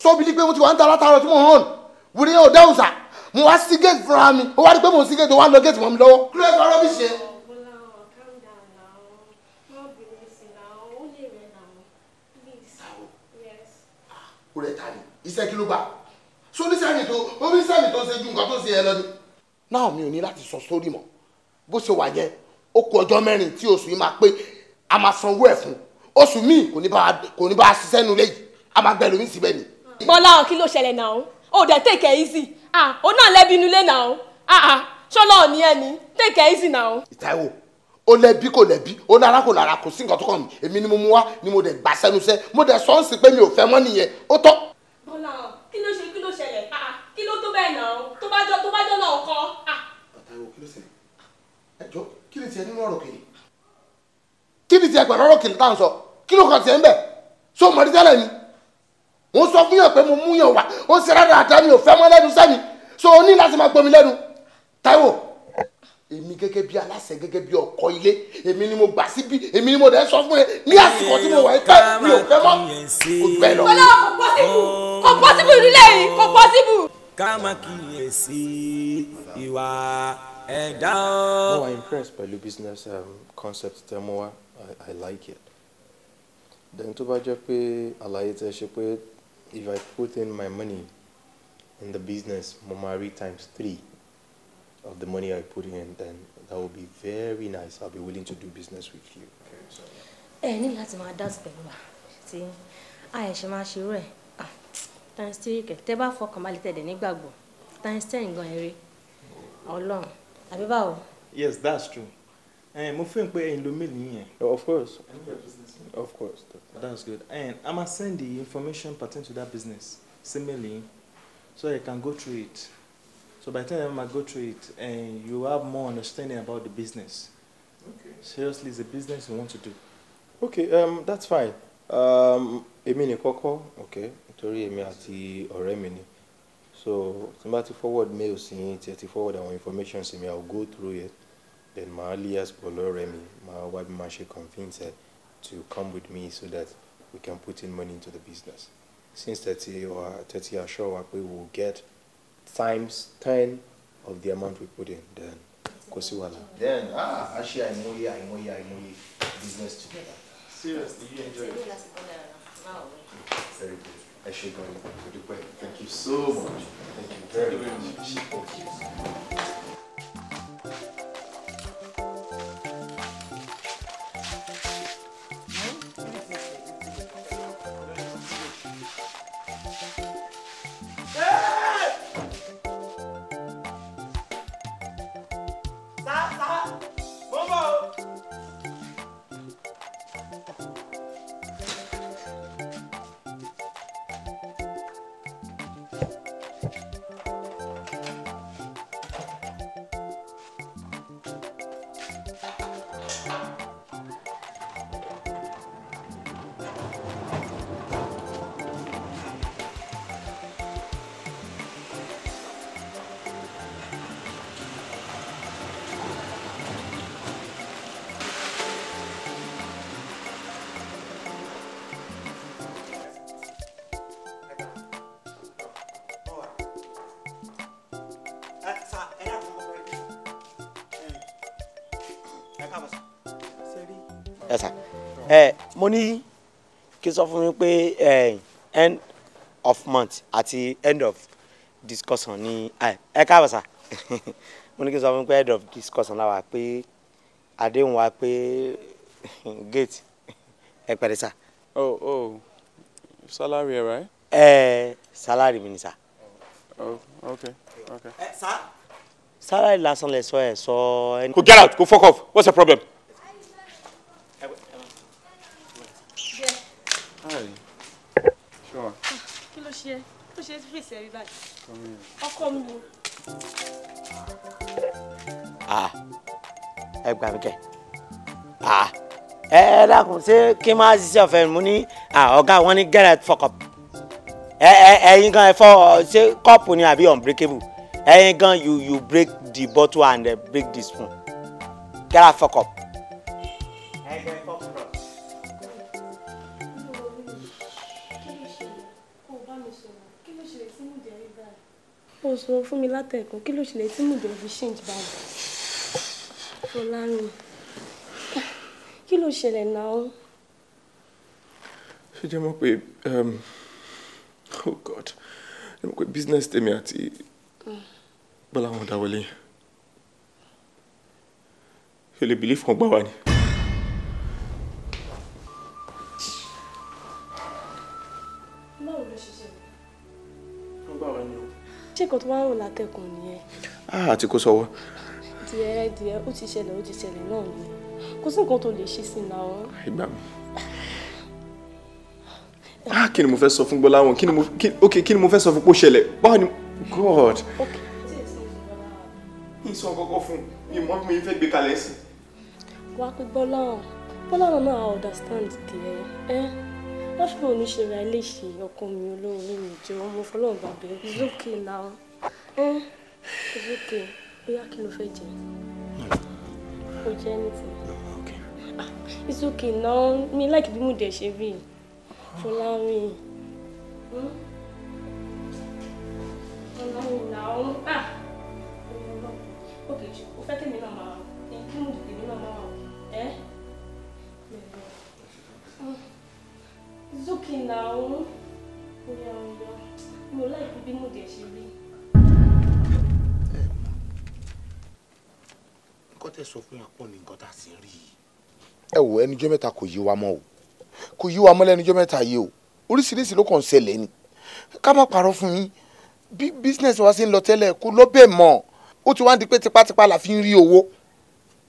sọ́bi ní pé mo ti wà ń ta látàrọ̀ tí mo hàn wèrè yẹn ò dáhùn sá mo wá sí gate fúnra mi ó wá rí pé mo sí gate ó wá lọ gate mọ́ mi lọ́wọ́. kí ló ń sọ rubbish yẹn. ó rẹ̀ ta ni iṣẹ́ kí ló gbà so oníṣẹ́ni tó ṣe ju nǹkan tó ṣe yẹn lọ ni. náà mi ò ní láti sọ sórí mọ́ bó ṣe wà yẹn ó kù ọjọ́ mẹ́rin tí oṣù yìí máa pé a máa sanwó ẹ̀ fún oṣù míì kò ní bá a ṣiṣẹ́ nu léyìí a máa gbẹ lómi síbẹ̀ ni. bọ́lá kí ló ṣẹlẹ̀ náà ó dẹ̀ take it easy ó náà lẹ́bi inú ilé náà ṣọ́lá ò ní ẹni take it easy náà. Ìtàíwò ó lẹ́bi kò lẹ́bi ó lára kò lára kò sí nǹkan tó kàn mí èmi ni mo mú wá ni mo dẹ̀ gbà sẹ́nuṣẹ́ mo dẹ̀ sọ ń sìn pé mi ò fẹ́ mọ́ nìyẹn ó tọ́. bọ́lá kí ló ṣe kí ló ṣẹlẹ̀ kí ló tó bẹ́ẹ̀ náà tó bá jọ náà kọ́. Ìtàíwò kí ló ṣẹlẹ̀ ẹjọ́ kí ni tiẹ̀ nínú ọ̀rọ̀ kìíní kí ni tiẹ̀ pẹ̀lú ọ̀rọ̀ kìíní táwọn sọ kí ló kàn tiẹ̀ ń bẹ̀ so mọ̀ ní tẹ́lẹ̀ ni mo sọ fún yàn pé mo mú yàn wá ó ṣe rárá àdá mi ò fẹ́ mọ́ lẹ́nu sẹ́mi so o ní láti máa gbomi lẹ́nu Táíwò èmi gẹ́gẹ́ bí aláṣẹ gẹ́gẹ́ bí ọkọ ilé èmi ni mo gbà síbí èmi ni mo dẹ̀ sọ fún ẹ ní àsìkò tí mo wà pé mi ò fẹ́ mọ́ kò gbẹ lọ. bọ́lá kò pọ́sibù nílé yìí kò pọ́sibù. ká má kíyèsí ìwà ẹ̀dá. No, I'm impressed by the business concept tẹ́mọ́ wá. I like it. Then tó bá jẹ́ pé àlàyé tẹ́ ṣe pé if I put in my money in the business, mo máa rí ×3 of the money I put in, then that would be very nice. I'll be willing to do business with you. Okay, so. Ní láti máa dá pẹ̀lú wa tí àyẹ̀ṣẹ̀ máa ṣe rẹ̀ ×3 kẹ̀ tẹ́ bá fọkàn balẹ̀ tẹ̀dẹ̀ nígbàgbọ́ ×10 gan eré ọlọ́run àbí báwo. Yes, that's true. Mo feel pé ẹ̀yin ló mélòó yẹn. Of course. Of course. That's good. And I must send the information pertaining to that business similarly, so you can go through it. So by the time I go through it, you have more understanding about the business. Okay. Seriously, it's a business you want to do. Okay, that's fine. Èmi ni kọ́kọ́, okay, nítorí èmi àti ọ̀rẹ́ mi ni. So tí n bá ti forward mail sí yín, tí ẹ ti forward àwọn information sí mi, I will go through it. Then màá liaise pẹ̀lú ọ̀rẹ́ mi, màá wá bí màá ṣe convince her to come with me so that we can put in money into the business. Since 30 are sure we will get ×10 of the amount we put in, then kosiwala. Then actually àìmọye business together. Seriously, you enjoy it. Very good. Thank you so much. Thank you very much. Thank you. Mo ní kí sọ fún mi pé end of month àti end of discussion ní ẹ káàbọ̀ sà mo ní kí n sọ fún pé head of discussion la wà pé àdéhùn wa pé gate ẹ pẹ̀lẹ́ sà. Oh, salary, right? Salary mi ni sà. Oh, okay. Sir? Salary lásán lẹ sọ ẹ sọ. Go get out, go fuck off. What's the problem? Hi. Sure. Kí ló ṣe fèsì ẹ̀rí báyìí? Ọkọ mi. Ẹ gbà mí kẹ́. Ẹ dákun ṣé kí n máa ṣiṣẹ́ ọ̀fẹ́ mú ní ọ̀gá wọn ní get out fuck up. Ẹ̀yin gan ẹ fọ́ ṣé kọ́ọ̀pù ni àbí unbreakable? Ẹ̀yin gan you break the bottle and break the spoon. Get out fuck up. Ó sọ fún mi látẹ̀kọ́ kí ló ṣẹlẹ̀ tí Mide fi change báyìí. Fọlárin kí ló ṣẹlẹ̀ náà? Ṣé jẹ́ mọ̀ pé oh God jẹ́ mọ̀ pé business tèmi àti Bọ́lá wọn dáwọlé ṣe lè believe kan gbá wa ni. Báwo ló ṣe ṣẹlẹ̀? Wọ́n gbá wa ni o. Ṣé nǹkan tó wá ń rò látẹ̀kùn nìyẹn? Àti kó sọ́wọ́. Díẹ̀ ó ti ṣẹlẹ̀ náà ni. Kò sí nǹkan tó lè ṣe sí náà. Ìgbà mi. Kí ni mo fẹ́ sọ fún Bọ́lá wọn? Kí ni mo fẹ́ sọ fún pé ó ṣẹlẹ̀? Báwo ni God? Ní sọ kọ́kọ́ fún mi mọ́ bí mo fẹ́ gbé kalẹ̀ sí. Wá pé Bọ́lá náà I understand díẹ̀. Wọ́n fi oníṣẹ́ ra ilé ṣe ọkọ mi olóore mi jẹ́ ọmọ fọlọ́run bàbá ẹ̀. It's okay now. It's okay. Bóyá kí ló fẹ́ jẹ? Ó jẹ́ anything. It's okay now. Mi like bí Mide ṣe rí. Fọlárin. Fọlárin now. Okay, ó fẹ́ kémi náà máa kí Mide kémi náà máa wà. It's okay now. Mo like bí Mide ṣe rí. Nǹkan tẹ́ sọ fún àpọ̀ ní nǹkan tá a sì rí i. Ẹ wò ẹnijọ́ mẹ́ta kò yí wa mọ́ o. Kò yí wa mọ́ lẹ́nijọ́ mẹ́ta yìí o. Oríṣiríṣi ló kàn ń ṣẹlẹ̀ ni. Ká má parọ́ fún yín. Bí business wa ṣe ń lọ tẹ́lẹ̀ kò lọ bẹ́ẹ̀ mọ́. Ó ti wá di pé tipátipá la fi ń rí owó.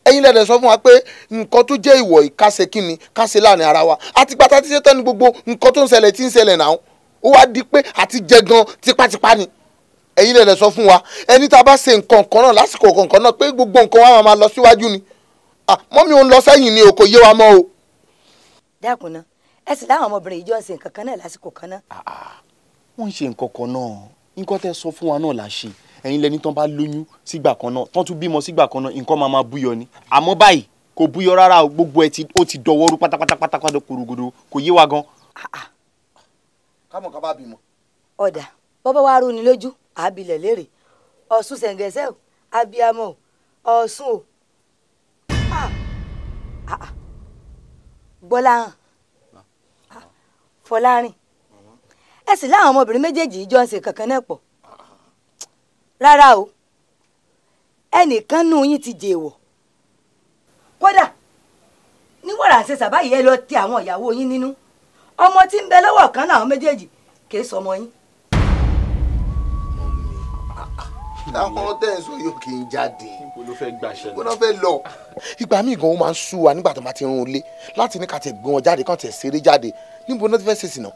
Ẹ̀yin lẹ́dẹ̀ sọ fún wa pé nǹkan tó jẹ́ ìwọ̀ ìkásẹ̀ kíni kásẹ̀ láàrin ara wa. Àti pátá tí ṣetán ni gbogbo nǹkan tó ń ṣẹlẹ̀ náà. Ó wá di pé àti jẹ gan tipátipá ni. Ẹ̀yin lẹ́dẹ̀ sọ fún wa ẹni tá a bá ṣe nǹkan kan náà lásìkò kankan náà pé gbogbo nǹkan wa máa lọ síwájú ni. Mọ́mí òun lọ sẹ́yìn ni o kò yé wa mọ́ o. Dákun náà ẹ sì láwọn ọmọbìnrin ìjọ ń ṣe nǹkan kan náà lásìkò kan náà. Wọ́n ń ṣe nǹkan kan náà nǹkan tẹ́ sọ fún wa náà là ṣe ẹ̀yin lẹni tán bá lóyún sígbà kan náà tán tún bímọ sígbà kan náà nǹkan máa búyọ ni àmọ́ báyìí kò búyọ rárá gbogbo ẹ̀ ó ti dọwọ́rú pátápátá korogodo kò yé wa gan. kámọ̀ ká bá bímọ. ọ̀dà bọ́bá wa rú ni lójú àbílẹ̀ léèrè ọ̀ṣun ṣẹ̀ǹgẹ̀ṣẹ̀ o abiyamọ o ọ̀ṣun o Gbọ́láhàn Fọlárin ẹ sì láwọn ọmọbìnrin méjèèjì ìjọ ń ṣe kankan náà pọ̀ rárá o ẹnìkan nù yín ti jèèwọ̀ kódà ní wàrà ṣe sàbáyé ẹ lọ tẹ àwọn ìyàwó yín nínú ọmọ tí ń bẹ lọ́wọ́ kan láwọn méjèèjì kì í sọmọ yín. àwọn tẹ́ ẹ̀ sọ yóò kì í jáde. níbo ló fẹ́ gbàṣẹ níbo ló fẹ́ lọ. ìgbà míì gan-an ó máa ń sú wa nígbà tó máa ti rún un lé láti ní ká tẹ̀ gbé wọn jáde kán tẹ̀ ṣeré jáde níbo ló ti fẹ́ ṣèṣì náà.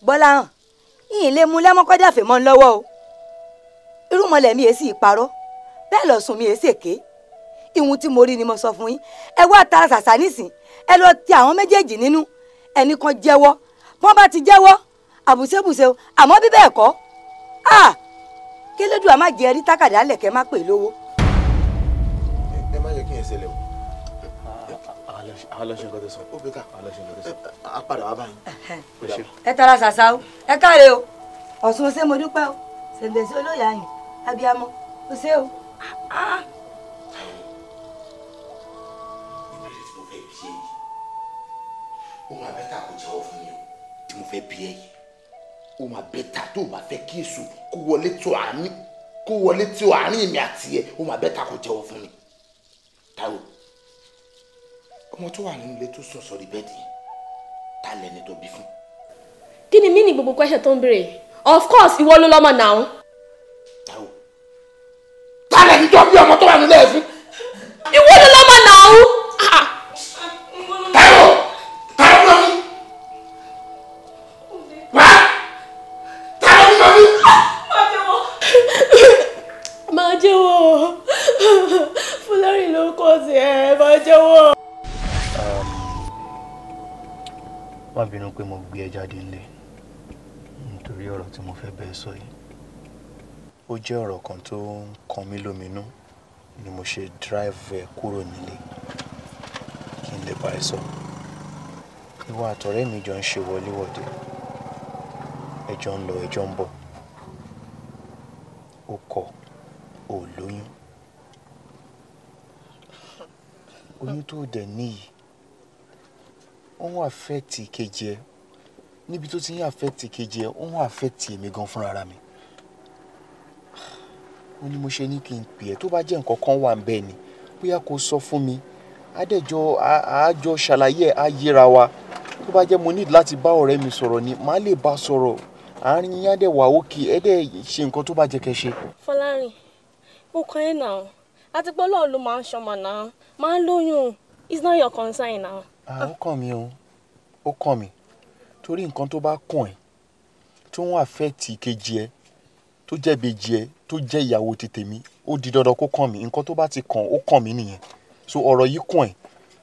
Gbọ́láhàn yìnyín lè mú lẹ́mọ́kọ́jà fèmọ́ lọ́wọ́ o irúmọlẹ̀ mi èsì ìparọ́ bẹ́ẹ̀ lọ́sùn mi èsì èké ìhun tí mo rí ni mo sọ fún yín ẹ wá tara ṣàṣà nísìn ẹ lọ ti àwọn méjèèjì nínú ẹnì kan jẹ́wọ́ wọ́n bá ti jẹ́wọ́ àbùsẹ́bùsẹ́ o àmọ́ bí bẹ́ẹ̀ kọ́ kí lójú àmà jẹ́ rí tákàdá lẹ̀kẹ́ má pè lówó. ẹ má yẹ kí n ṣẹlẹ̀ o. àwọn lọ́sẹ̀ nǹkan tó sọ. ó bẹ ká àwọn lọ́sẹ̀ nǹkan tó sọ. a padà wá báyìí. ẹ tara ṣàṣà o ẹ káre o Ọ̀ṣun ṣé mo dúpẹ́ o ṣèǹdẹ̀sí olóyè àyìn abiyamọ o ṣé o. ó máa bẹ́tà kó jẹ́wọ́ fún mi o tí mo fẹ́ bí ẹ yìí ó máa bẹ́tà tó o bá fẹ́ kí èso kó wọlé tó àmì kó wọlé tí o àárín mi àti ẹ ó máa bẹ́ta kó jẹ́wọ́ fún mi. Táíwò ọmọ tó wà nínú ilé tó sùn sórí bẹ́ẹ̀dì yẹn ta lẹni tó bí fún. Kí ni mí ní gbogbo question tó ń béèrè? Of course ìwọ ló lọ́mọ náà. Táíwò ta lẹni tó bí ọmọ tó wà nílé ẹ fún. Ìwọ ló lọ́mọ náà. Táíwò Táíwò mi wá Táíwò mi. Máa jẹ́wọ́ Fúlárì ló kọ́ sí ẹ máa jẹ́wọ́. Má bínú pé mo gbé ẹ jáde nílé nítorí ọ̀rọ̀ tí mo fẹ́ bẹ́ẹ̀ sọ yìí. Ó jẹ́ ọ̀rọ̀ kan tó ń kan mí lóminú ni mo ṣe drive ẹ kúrò nílé kí n lè bá ẹ sọ. Ìwọ àtọ̀rẹ́ mi jọ ń ṣe wọléwọ̀de, ẹjọ́ ń lọ ẹjọ́ ń bọ̀. Ó kọ̀ ó lóyún. Oyún tó dẹ̀ níyì ó ń affect kejì ẹ. Níbi tó ti ń affect kejì ẹ ó ń affect èmi gan fúnra mi. Ó ní mo ṣe ní kí n pè ẹ́ tó bá jẹ́ nǹkan kan wà ń bẹ́ẹ̀ ni bóyá kó sọ fún mi. Àjọ ṣàlàyé ẹ̀ á yéra wa. Tó bá jẹ́ mo need láti bá ọ̀rẹ́ mi sọ̀rọ̀ ni màá lè bá sọ̀rọ̀. Àárín yín á dẹ̀ wà òkè ẹ dẹ̀ ṣe nǹkan tó bá jẹ́ kẹ́ ṣe. Fọlárìn mo kàn ẹ́ náà àti pé Ọlọ́run ló máa ń ṣọmọ náà máa ń lóyún. It's not your concern now. Ó kàn mí o, ó kàn mí torí nǹkan tó bá kàn ẹ́ tó ń affect kejì ẹ tó jẹ́ ìbejì ẹ tó jẹ́ ìyàwó ti tèmi ó di dandan kó kàn mí. Nǹkan tó bá ti kàn ó kàn mí nìyẹn. So ọ̀rọ̀ yìí kàn ẹ́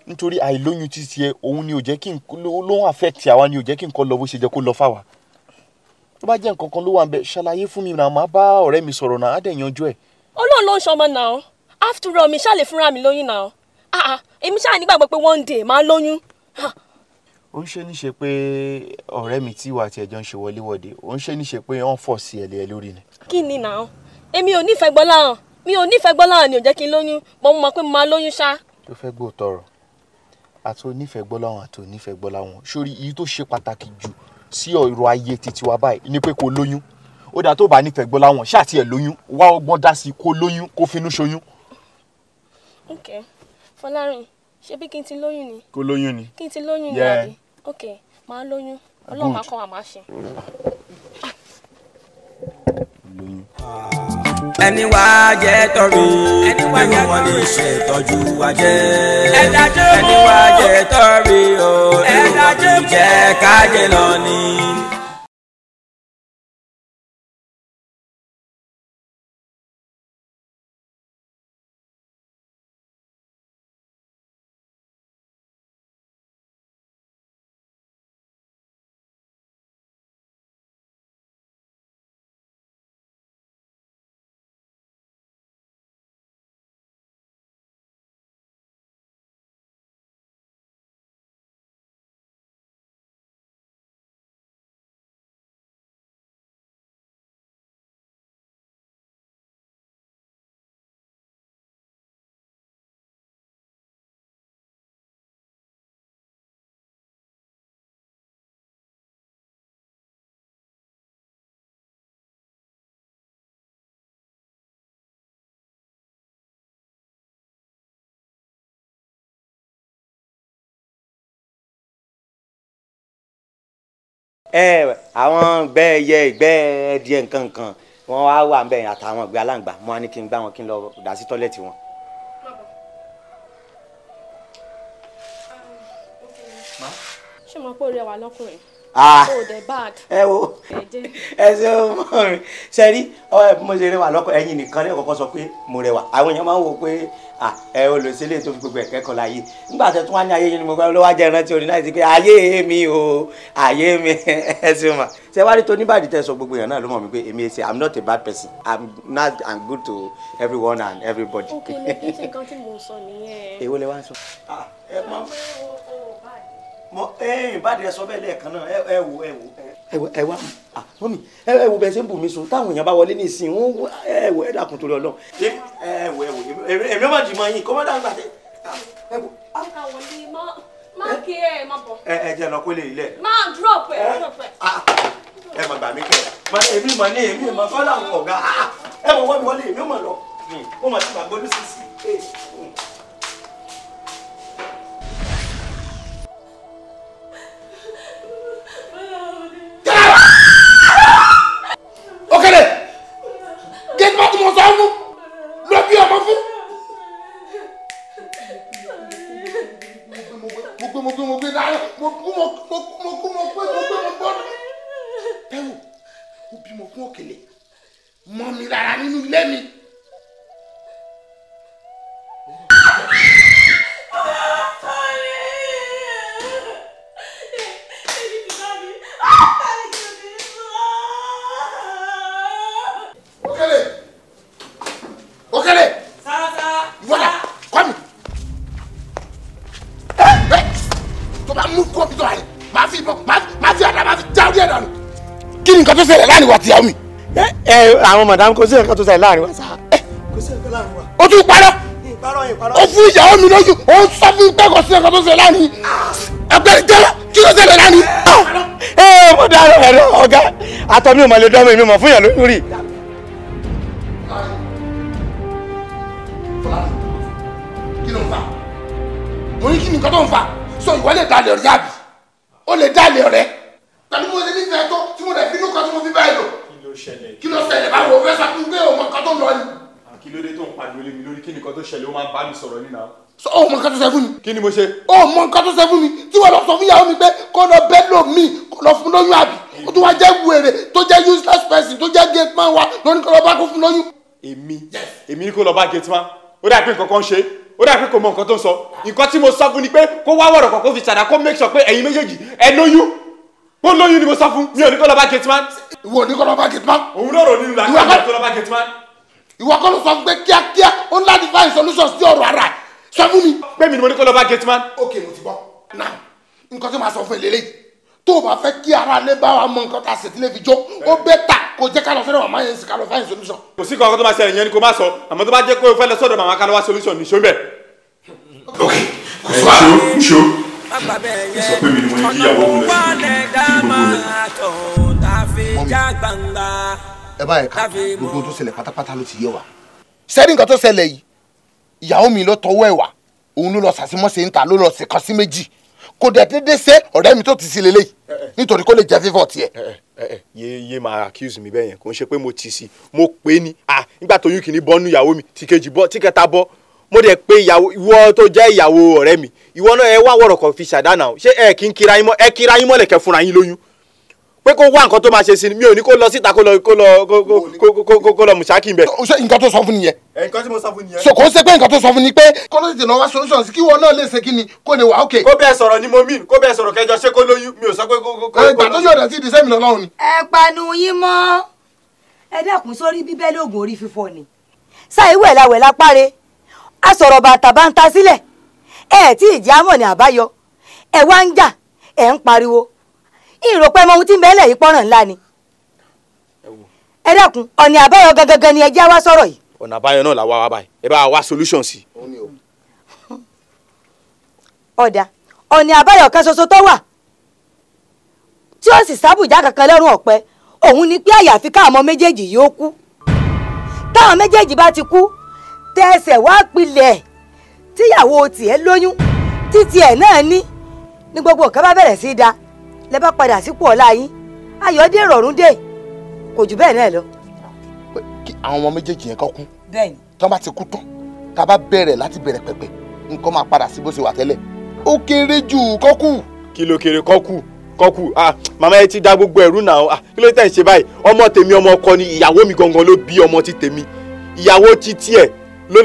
nítorí àìlóyún títí ẹ òun ni ò jẹ́ kí ló ń affect àwa ni ò jẹ́ kí nǹkan lọ bó ṣe jẹ́ kó lọ fáwa. Tó bá jẹ́ nǹkan kan ló wà ń bẹ ṣàlàyé fún mi náà máa bá ọ̀rẹ́ mi sọ̀rọ̀ náà á dẹ̀ yanjú ẹ̀. Ọlọ́run ló ń ṣọmọ náà. After all mi ṣáà lè fúnra mi lóyún náà. Èmi ṣáà nígbàgbọ́ pé one day máa lóyún. Ó ń ṣe níṣe pé ọ̀rẹ́ mi tí ìwà àti ẹ̀jọ́ ń ṣe wọléwọ̀de ó ń ṣe níṣe pé wọ́n fọ̀ sí ẹ̀lẹ́ lórí ni. Kí ni náà? Èmi ò nífẹ̀ẹ́ gbọ́ láhàn. Mi ò nífẹ̀ẹ́ gbọ́ láhàn ni ò jẹ́ kí n lóyún. Mo mọ̀ pé mo máa lóyún ṣá. Tó fẹ́ gbọ́ tọrọ àti onífẹ̀ẹ́ gbọ́ láwọn àti onífẹ̀ẹ́ gbọ́ láwọn sórí èyí tó ṣe pàtàkì jù sí ọ̀rọ̀ ayé títí wa báyìí ni pé kó lóyún. Ó dà tó bá nífẹ̀ẹ́ gbọ́ láwọn ṣáà tiẹ̀ lóyún wá ọgbọ́n dá sí kó lóyún kó finú ṣoyún. Okay Fọlárìn ṣé bí kí n ti lóyún ni? Kó lóyún ni. Kí n ti lóyún ni àbí? Okay máa lóyún Ọlọ́run máa kọ́ wa máa ṣe. Ẹni wá jẹ́ tọ́rí ẹni wọn lè ṣètọ́jú ajé. Ẹni wá jẹ́ tọ́rí o ẹni jẹ́ kájẹ lọ ni. Àwọn ìgbẹ́ ẹyẹ ìgbẹ́ ẹdìẹ nǹkan kan wọ́n wá wà ń bẹ̀ àtàwọn ìgbẹ́ aláǹgbá mo wá ní kí n gbá wọn kí n lọ dà sí tọ́lẹ̀tì wọn. Ṣé mo pé o rẹwà lọ́kùnrin? Oh, they're bad. Ẹ wo ẹ ṣe ọmọ mi ṣe rí mo ṣe rẹwà lọ́kọ ẹ̀yin nìkan lẹ́yìn kọ́kọ́ sọ pé mo rẹwà àwọn èèyàn máa ń wò pé ẹ olùsílẹ̀ tó fi gbogbo ẹ̀kẹ́ kan láyé nígbà tó tún wá ní ayé yín ni mo gbọ́ lọ́wọ́ jẹ́ ìrántí orin náà ti pé ayé mi o ayé mi ẹ ṣe mà ṣe wá rí tó níbàdí tẹ sọ gbogbo èèyàn náà ló mọ̀ mí pé èmi ṣe I'm not a bad person I'm good to everyone and everybody. Ok lè kí n ṣe nǹkan tí mo sọ nìyẹn. èwo lè wá ń sọ. ẹ mọ ìbàdí ẹ sọ bẹ́ẹ̀ lẹ́ẹ̀kan náà ẹ wá mọ́mí ẹ wo bẹ́ẹ̀ ṣe ń bù mí sùn táwọn èèyàn bá wọlé ní ìsìn wọn ẹ wo ẹ dákun torí Ọlọ́run èmi ọmọ dì mọ yín kọ́mọ́dà ń gbàdé. Okay, ẹ má bọ̀. Ẹ jẹ́ lọ kó lè ilẹ̀. Máa drop ẹ. Ẹ mà gbà mí kẹ́. Èmi mọ̀ ní èmi mọ̀ fọ́ làwọn ọ̀gá. Ẹ mọ̀ wọ́n mi wọlé èmi mọ̀ lọ. Ó mọ̀ sí gbàgbọ́ lùsísì. Okele! Get back to my son! Lọ bí ọmọ fún! Mo gbé láyọ̀, mo gbé. Ẹ̀wò, ó bímọ fún Òkèlè. Mọ́ mi lára nínú ilé mi. Okele! Voilà, come. Tó bá mú kó bí tó wà ní, máa fi àdá máa fi já orí ẹ̀ dànù. Kí ni nǹkan tó ṣẹlẹ̀ láàrin wa àti ìyàwó mi? Àwọn madam kò sí nǹkan tó ṣẹlẹ̀ láàrin wa sá. Kò sí nǹkan láàrin wa. Ó tún parọ́. Ó fún ìyàwó mi lójú, ó ń sọ fún pé kò sí nǹkan tó ṣẹlẹ̀ láàrin. Ẹgbẹ́ ìjọba kí ló ṣẹlẹ̀ láàrin? Mo dára ẹ̀rọ ọ̀gá. Àtọ̀ mi ò mọ̀ lè dánwò èmi mọ̀ fún yàn lóyún rí. Kí ló ń fa? Mo ní kí ni nǹkan tó ń fa? So ìwọ lè dalẹ̀ ọ̀rẹ́ àbí? Ó lè dalẹ̀ ọ̀rẹ́. Pẹ̀lú mo ṣe nífẹ̀ẹ́ tó tí mo dẹ̀ bínú kan tí mo fi báyìí lò. Kí ló ṣẹlẹ̀ báwo fẹ́ sọ fún pé òun nǹkan tó ń lọ ni? Kí ló dé tó ń pariwo lé mi lórí kí nìkan tó ṣẹlẹ̀ ó máa ń bá mi sọ̀rọ̀ nínú àwọn. So ó mọ nǹkan tó ṣe fún mi. Kí ni mo ṣe? Ó mọ nǹkan tó ṣe fún mi tí wọ́n lọ sọ fún ìyàwó mi pé kó lọ bẹ́ẹ̀ lò mí kó lọ fún lóyún àbí. Ó tún wá jẹ́ wèrè tó jẹ́ useless person tó jẹ́ gate man wa lóní kó lọ bá kó fún lóyún. Èmi ní kó lọ bá gate man ó dà pé nǹkan kan ṣe ó dà pé kò mọ nǹkan tó ń sọ nǹkan tí mo sọ fún ni pé kó wá wọ̀rọ̀ kan kó fi ṣàdá kó make sure pé ẹ̀yin méjèèjì ẹ lóyún kó lóyún ni mo sọ fún mi ò ní kó lọ bá gate man. Ìwọ ò ní kó lọ bá gate man. Òun náà rò nínú làkàtà kó lọ bá gate man. Ìwọ kọ́ ló sọ pé kíákíá ó ń láti find solution sí ọ̀rọ̀ ara ẹ̀ sọ fún mi. Pé mi ni mo ní kó lọ bá gate man. Ok mo ti gbọ́ náà nǹkan tó máa sọ fún eléyìí tó o bá fẹ́ kí ara lé bá wa mọ nǹkan tá a ṣètìlẹ́ fi jó ó bẹ́ tà kó jẹ́ ká lọ sọ́dọ̀ màmá yẹn sì ká lọ find solution. Kò sí kankan tó máa ṣẹlẹ̀ yẹn ni kò má sọ àmọ́ tó bá jẹ́ pé o fẹ́ lọ sọ́dọ̀ màmá ká lọ wá solution ní ṣó bẹ́ẹ̀. Ok ṣó sọ pé mi ni mo ní kí ìyàwó mi lọ ẹ bá yẹ ká gbogbo tó ṣẹlẹ̀ pátápátá ló ti yé wa. sẹ́ni nǹkan tó ṣẹlẹ̀ yìí ìyàwó mi ló tọwọ́ ẹ̀ wá òun ló lọ sàṣìmọ́sẹ̀ ń ta ló lọ sí kan sí méjì kò dẹ̀ dédé ṣe ọ̀rẹ́ mi tó ti sí lélẹ́yìí nítorí kó lè jẹ́ fífọ̀ tiẹ̀. yé máa accuse mi bẹ́ẹ̀ yẹn kò ń ṣe pé mo ti sí mo pè é ní nígbà tó yún kìíní bọ́nú ìyàwó mi tí kejì bọ́ tí kẹta bọ́ mo dẹ̀ pé ìwọ tó jẹ́ ìyàwó ọ̀rẹ́ mi ìwọ náà ẹ wá wọ̀rọ̀ kan fi ṣàdánà ṣé ẹ kí ń kira yín mọ́lẹ̀ kẹ́ fúnra yín lóyún pé kó wá nǹkan tó máa ṣe sí ni mi ò ní kó lọ síta kó lọ mùsákì bẹ. nǹkan tó sọ fún nìyẹn. nǹkan tí mo sọ fún nìyẹn. so kò ń ṣe pé nǹkan tó sọ fún ni pé kó ló tètè lọ wá solution sí kí wọn náà lè ṣe kí ni kó lè wà ókè. kó bẹ́ẹ̀ sọ̀rọ̀ ni mo mean kó bẹ́ẹ̀ sọ̀rọ̀ kẹjọ ṣé kó lóyún mi ò sọ pé kó. ìgbà tó yọ̀dọ̀ sí ìdísẹ́ mi lọ́lọ́run ni. ẹ panu yín mọ́ ẹ dẹ́kun sórí bíbélì oògùn orí fífọ́ ni sáà wẹ̀láwẹ̀lá páre a sọ̀rọ̀ bàtà bá ń ta sílẹ̀ ẹ tí ìjà mọ̀ ní àbáyọ ẹ wá ń jà ẹ ń pariwo ìròpẹ́ mọ ohun tí ń bẹ́ẹ̀ lẹ̀ yìí pọ́nrán ńlá ni ẹ dákun ọ̀nà àbáyọ gangan ni ẹ já wá sọ̀rọ̀ yìí. ọ̀nà àbáyọ náà la wá báyìí ẹ bá wá solution sí. ọ̀dà ọ̀nà àbáyọ kan ṣoṣo tó wà tí ó sì sábùjá kankan lọ́rùn ọ̀pẹ òun ni pé àyàfi káwọn ọmọ méjèèjì yóò kú táwọn méjèèjì bá ti kú tẹsẹ̀ wá pilẹ̀ tíyàwó tiẹ̀ lóyún títí ẹ̀ náà ní gbogbo nǹkan bá bẹ̀rẹ̀ sí í da lẹ bá padà sípò ọ̀la yín ayọ̀dé ìrọ̀rùn dé kò jù bẹ́ẹ̀ náà lọ. kí àwọn ọmọ méjèèjì yẹn kọ́ kú bẹ́ẹ̀ni tí wọ́n bá ti kú tán tá a bá bẹ̀rẹ̀ láti bẹ̀rẹ̀ pẹ̀pẹ̀ nǹkan máa padà sí bó ṣe wà tẹ́lẹ̀ ó kéré jù kọ́ kú. kí ló kéré kọ́ kú màmá ẹ ti da gbogbo ẹ̀rú náà kí ló tẹ̀ ń ṣe báyìí ọmọ tèmi ọmọ ọkọ ni ìyàwó mi gangan ló bí ọmọ ti tèmi ìyàwó ti tiẹ̀ ló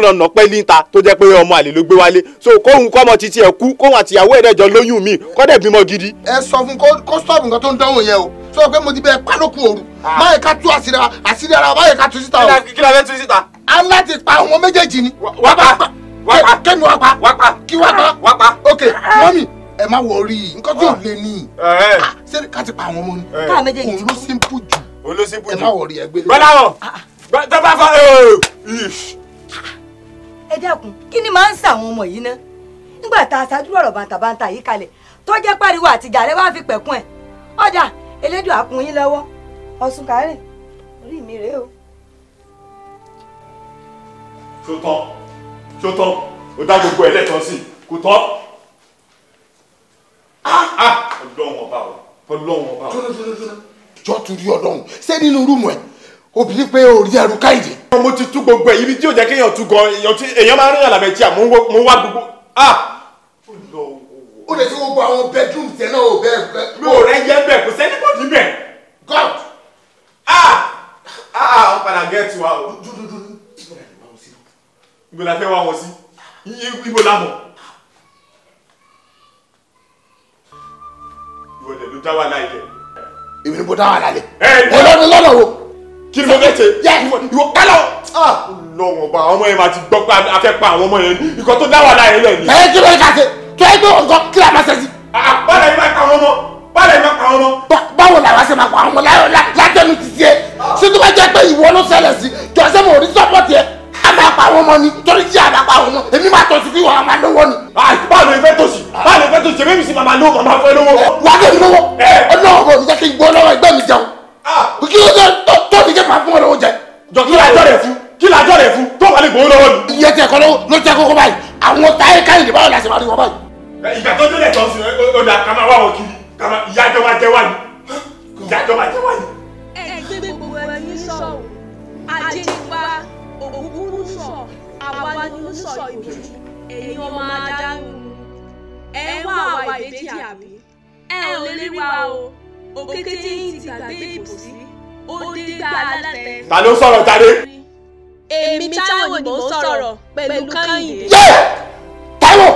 lọ nà pẹ́ níta tó jẹ́ pé ọmọ àlè ló gbé wálé so kóhun kọ́mọ títí ẹ̀ kú kóhun àtìyàwó ẹ̀ dẹ̀jọ́ lóyún mi kọ́dẹ̀ bímọ gidi. ẹ sọ fún kó stop nǹkan tó ń dánwò yẹn o sọ pé mo ti bẹ pálókun òru má yẹ ká tú àṣírí ara má yẹ ká tú síta o. kí la fẹ́ tú síta. a láti pa àwọn méjèèjì ni. wá pa kẹ́mi wá pa kí wá pa ok mọ́mì ẹ má wọrí nǹkan tí ò lè ní ṣé ká ti pa àwọn ọmọ ni káà méjèèjì òun ló simple jù ẹ má wọrí ẹ gbé lọ. tó bá fọ ẹ dákun kí ni máa ń ṣàwọn ọmọ yìí ná nígbà tá a ṣáájú ọ̀rọ̀ bàǹtàbàǹtà yìí kalẹ̀ tó jẹ́ pariwo àtìjà rẹ wá fi pẹ̀kún ẹ̀ ọ̀dà elédùn àkùn yín lọ́wọ́ ọ̀sùn kárẹ̀ orí mi rèé o. ṣó tán ó dá gbogbo ẹ̀ lẹ́tọ̀ọ́ sí kò tán. ọlọ́run ọba o ọlọ́run ọba o. jọ tún rí ọlọ́run ṣé nínú rúùmù ẹ̀ obìnrin pé orí ẹrù káyìdé. mo ti tú gbogbo ẹ̀ ibi tí ò jẹ́ kéèyàn tú gan èèyàn máa ń rí àlàmẹ́ tí mo wá gbogbo. ó lè ṣe gbogbo àwọn bedroom tẹ náà ò bẹ́ẹ̀ bẹ́ẹ̀. mi ò rẹ́ yẹ bẹ́ẹ̀ kò sẹ́ni bọ̀ níbẹ̀. God. wọ́n padà gẹ́ẹ̀tì wa o. ibo la fẹ́ wá wọn sí ibo la mọ̀. ìwọ dẹ̀ ló dá wà láì lẹ̀. èmi ni mo dá wà lálẹ́. lọ́nà wo. kí ni mo fẹ́ ṣe. ìwọ kálọ̀. lọ́wọ́ ọba àwọn ọmọ yẹn máa ti gbọ́ pé a fẹ́ pa àwọn ọmọ yẹn ní ìkọ́ tó dá wà láì lẹ̀ ni. kí ló ń kà ṣe tó ẹ gbé nǹkan kí la máa ṣe sí. báwo ni máa pa àwọn ọmọ báwo ni máa pa àwọn ọmọ. báwo làwọn ṣe máa pa àwọn ọmọ látẹnu ti tiẹ̀ ṣé tó bá jẹ́ pé ìwọ ló ṣẹlẹ̀ sí jọ̀ọ́sẹ́ mo rí sọ́pọ̀tì ẹ̀ a máa pa àwọn ọmọ ni torí tí a máa pa àwọn ọmọ èmi máa tọ̀sí kí wọ́n máa lówó ni. báwo ni ìfẹ́ tòsí báwo ni ìfẹ́ tòsí èmi sì máa lówó màmá fẹ́ lówó. wà á dé mi lówó ọlọ́run kò ní jẹ́ kí n gbọ́ lọ́wọ́ ẹgbẹ́ mi jẹun kí ló dé tó ní jẹ́ máa fún ọ lówó jẹ. jọ kí lájọ rẹ̀ fún tó wà lè gbowó lọ́wọ́ ni. iye tí ẹ̀kọ́ ló jẹ́ kókó báyìí àwọn táyé káyìdé báwo la ṣe máa rí wọn báyìí. ìgbà tó délẹ̀ tán sí ó dà ká máa wá wọn kiri ìyájọ́ máa jẹ́ wá ní ìyájọ́ máa jẹ́ wá ní. ẹgbẹ́ gbogbo ẹni sọ̀rọ̀ ajé wa òkúkú sọ àwa ni sọ ìbòjú ẹ̀yin ọmọ adáhùn ẹ wá àwa ìbejì àbí ẹ ò lè rí wa o òkété yìí ti gbàgbé ìbòsí ó dé gbà alátẹ. ta ló sọ̀rọ̀ jáde. èmi Táíwò ni mò ń sọ̀rọ̀ pẹ̀lú Kẹ́hìndé. Táíwò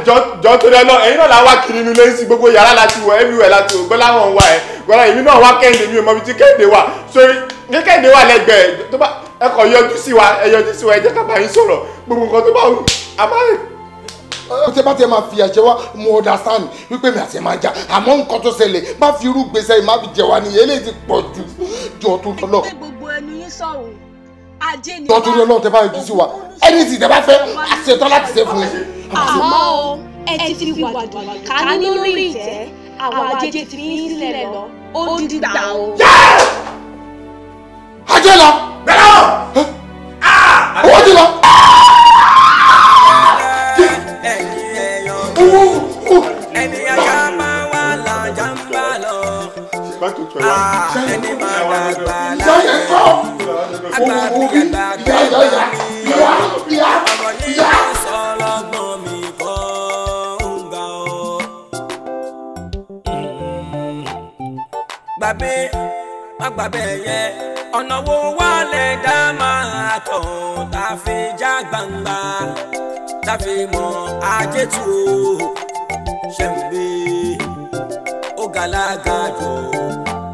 jọ tó dẹ lọ ẹ̀yin náà la wá kiri inú lẹ́yìn sí gbogbo yàrá láti wọ everywhere láti wọ gbọ́dọ̀ àwọn wà ẹ̀ gbọ́dọ̀ èmi náà wá Kẹ́hìndé mi ò mọ ibi tí Kẹ́hìndé wà sórí ní Kẹ́hìndé wà lẹ́gbẹ̀ẹ́ tó bá ẹ kàn yọjú sí wa ẹ jẹ́ ká bá yín sọ̀rọ̀ gbogbo nǹkan tó bá wù àmọ́. ó tẹ́ bá tẹ́ máa fi àjẹ wá mo understand wípé mi àti ẹ̀ máa jà àmọ́ nǹkan tó ṣẹlẹ̀ má fi irú gbèsè má fi jẹ wá ní eléyìí ti pọ̀ jù jọ tó lọ. gbogbo ẹnu yín sọ̀rọ̀ ajé ni jọ tó lọ tẹ́ bá yọjú sí wa ẹni tí tẹ́ bá fẹ́ àṣetán láti ṣe fún yín. àmọ́ o ẹ ti fi wàdùn ká ní lórí ìtẹ́ àwọn ajé ti fi yín sílẹ̀ lọ ó di gbà o. ajé lọ bẹ́ẹ̀ lọ owó ti lọ. ènìyàn ká máa wà lájà ń bá lọ. ẹni máa dàgbà láyé agbára ọmọ yìí sọ lọ́gbọ́n mi kọ́ ń ga ọ́. gbàgbé má gbàgbé yẹ ọ̀nà wo wà lè dá máa tọ̀ tá a fi já gbangba tá a fi mọ ajé tu ṣe ń gbé ó gàlágà jù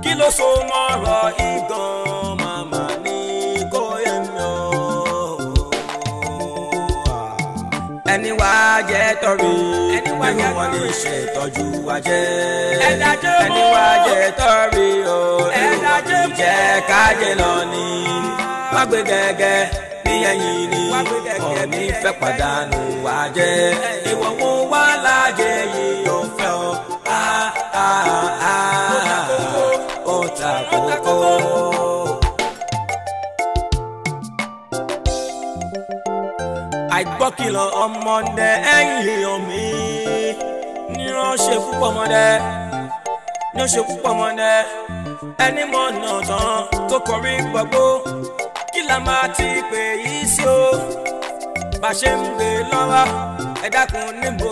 kí ló so mọ́rọ̀ igan màmá ní kó yẹ mi ọ́. ẹni wá jẹ́ tọ́rí nínú wọn ní ṣètọ́jú ajé ẹni wá jẹ́ tọ́rí o nínú wọn ní jẹ́ kájé lọ ní wá gbé gẹ́gẹ́ bí ẹyin ni ọ̀ọ́ni fẹ́ pàdánù ajé ìwọ̀n wo wá lájẹ yìí ò fẹ́ o. ó ta kókó. àìgbọ́kìlọ̀ ọmọdé ẹ̀yìn omi ní ó ṣe púpọ̀ ọmọdé ní ó ṣe púpọ̀ ọmọdé ẹni mọ̀ ọ̀nà tán tó kọrí gbogbo kí la máa ti pè yí sí o bá ṣe ń gbé lọ́wọ́ ẹ dákun níbo.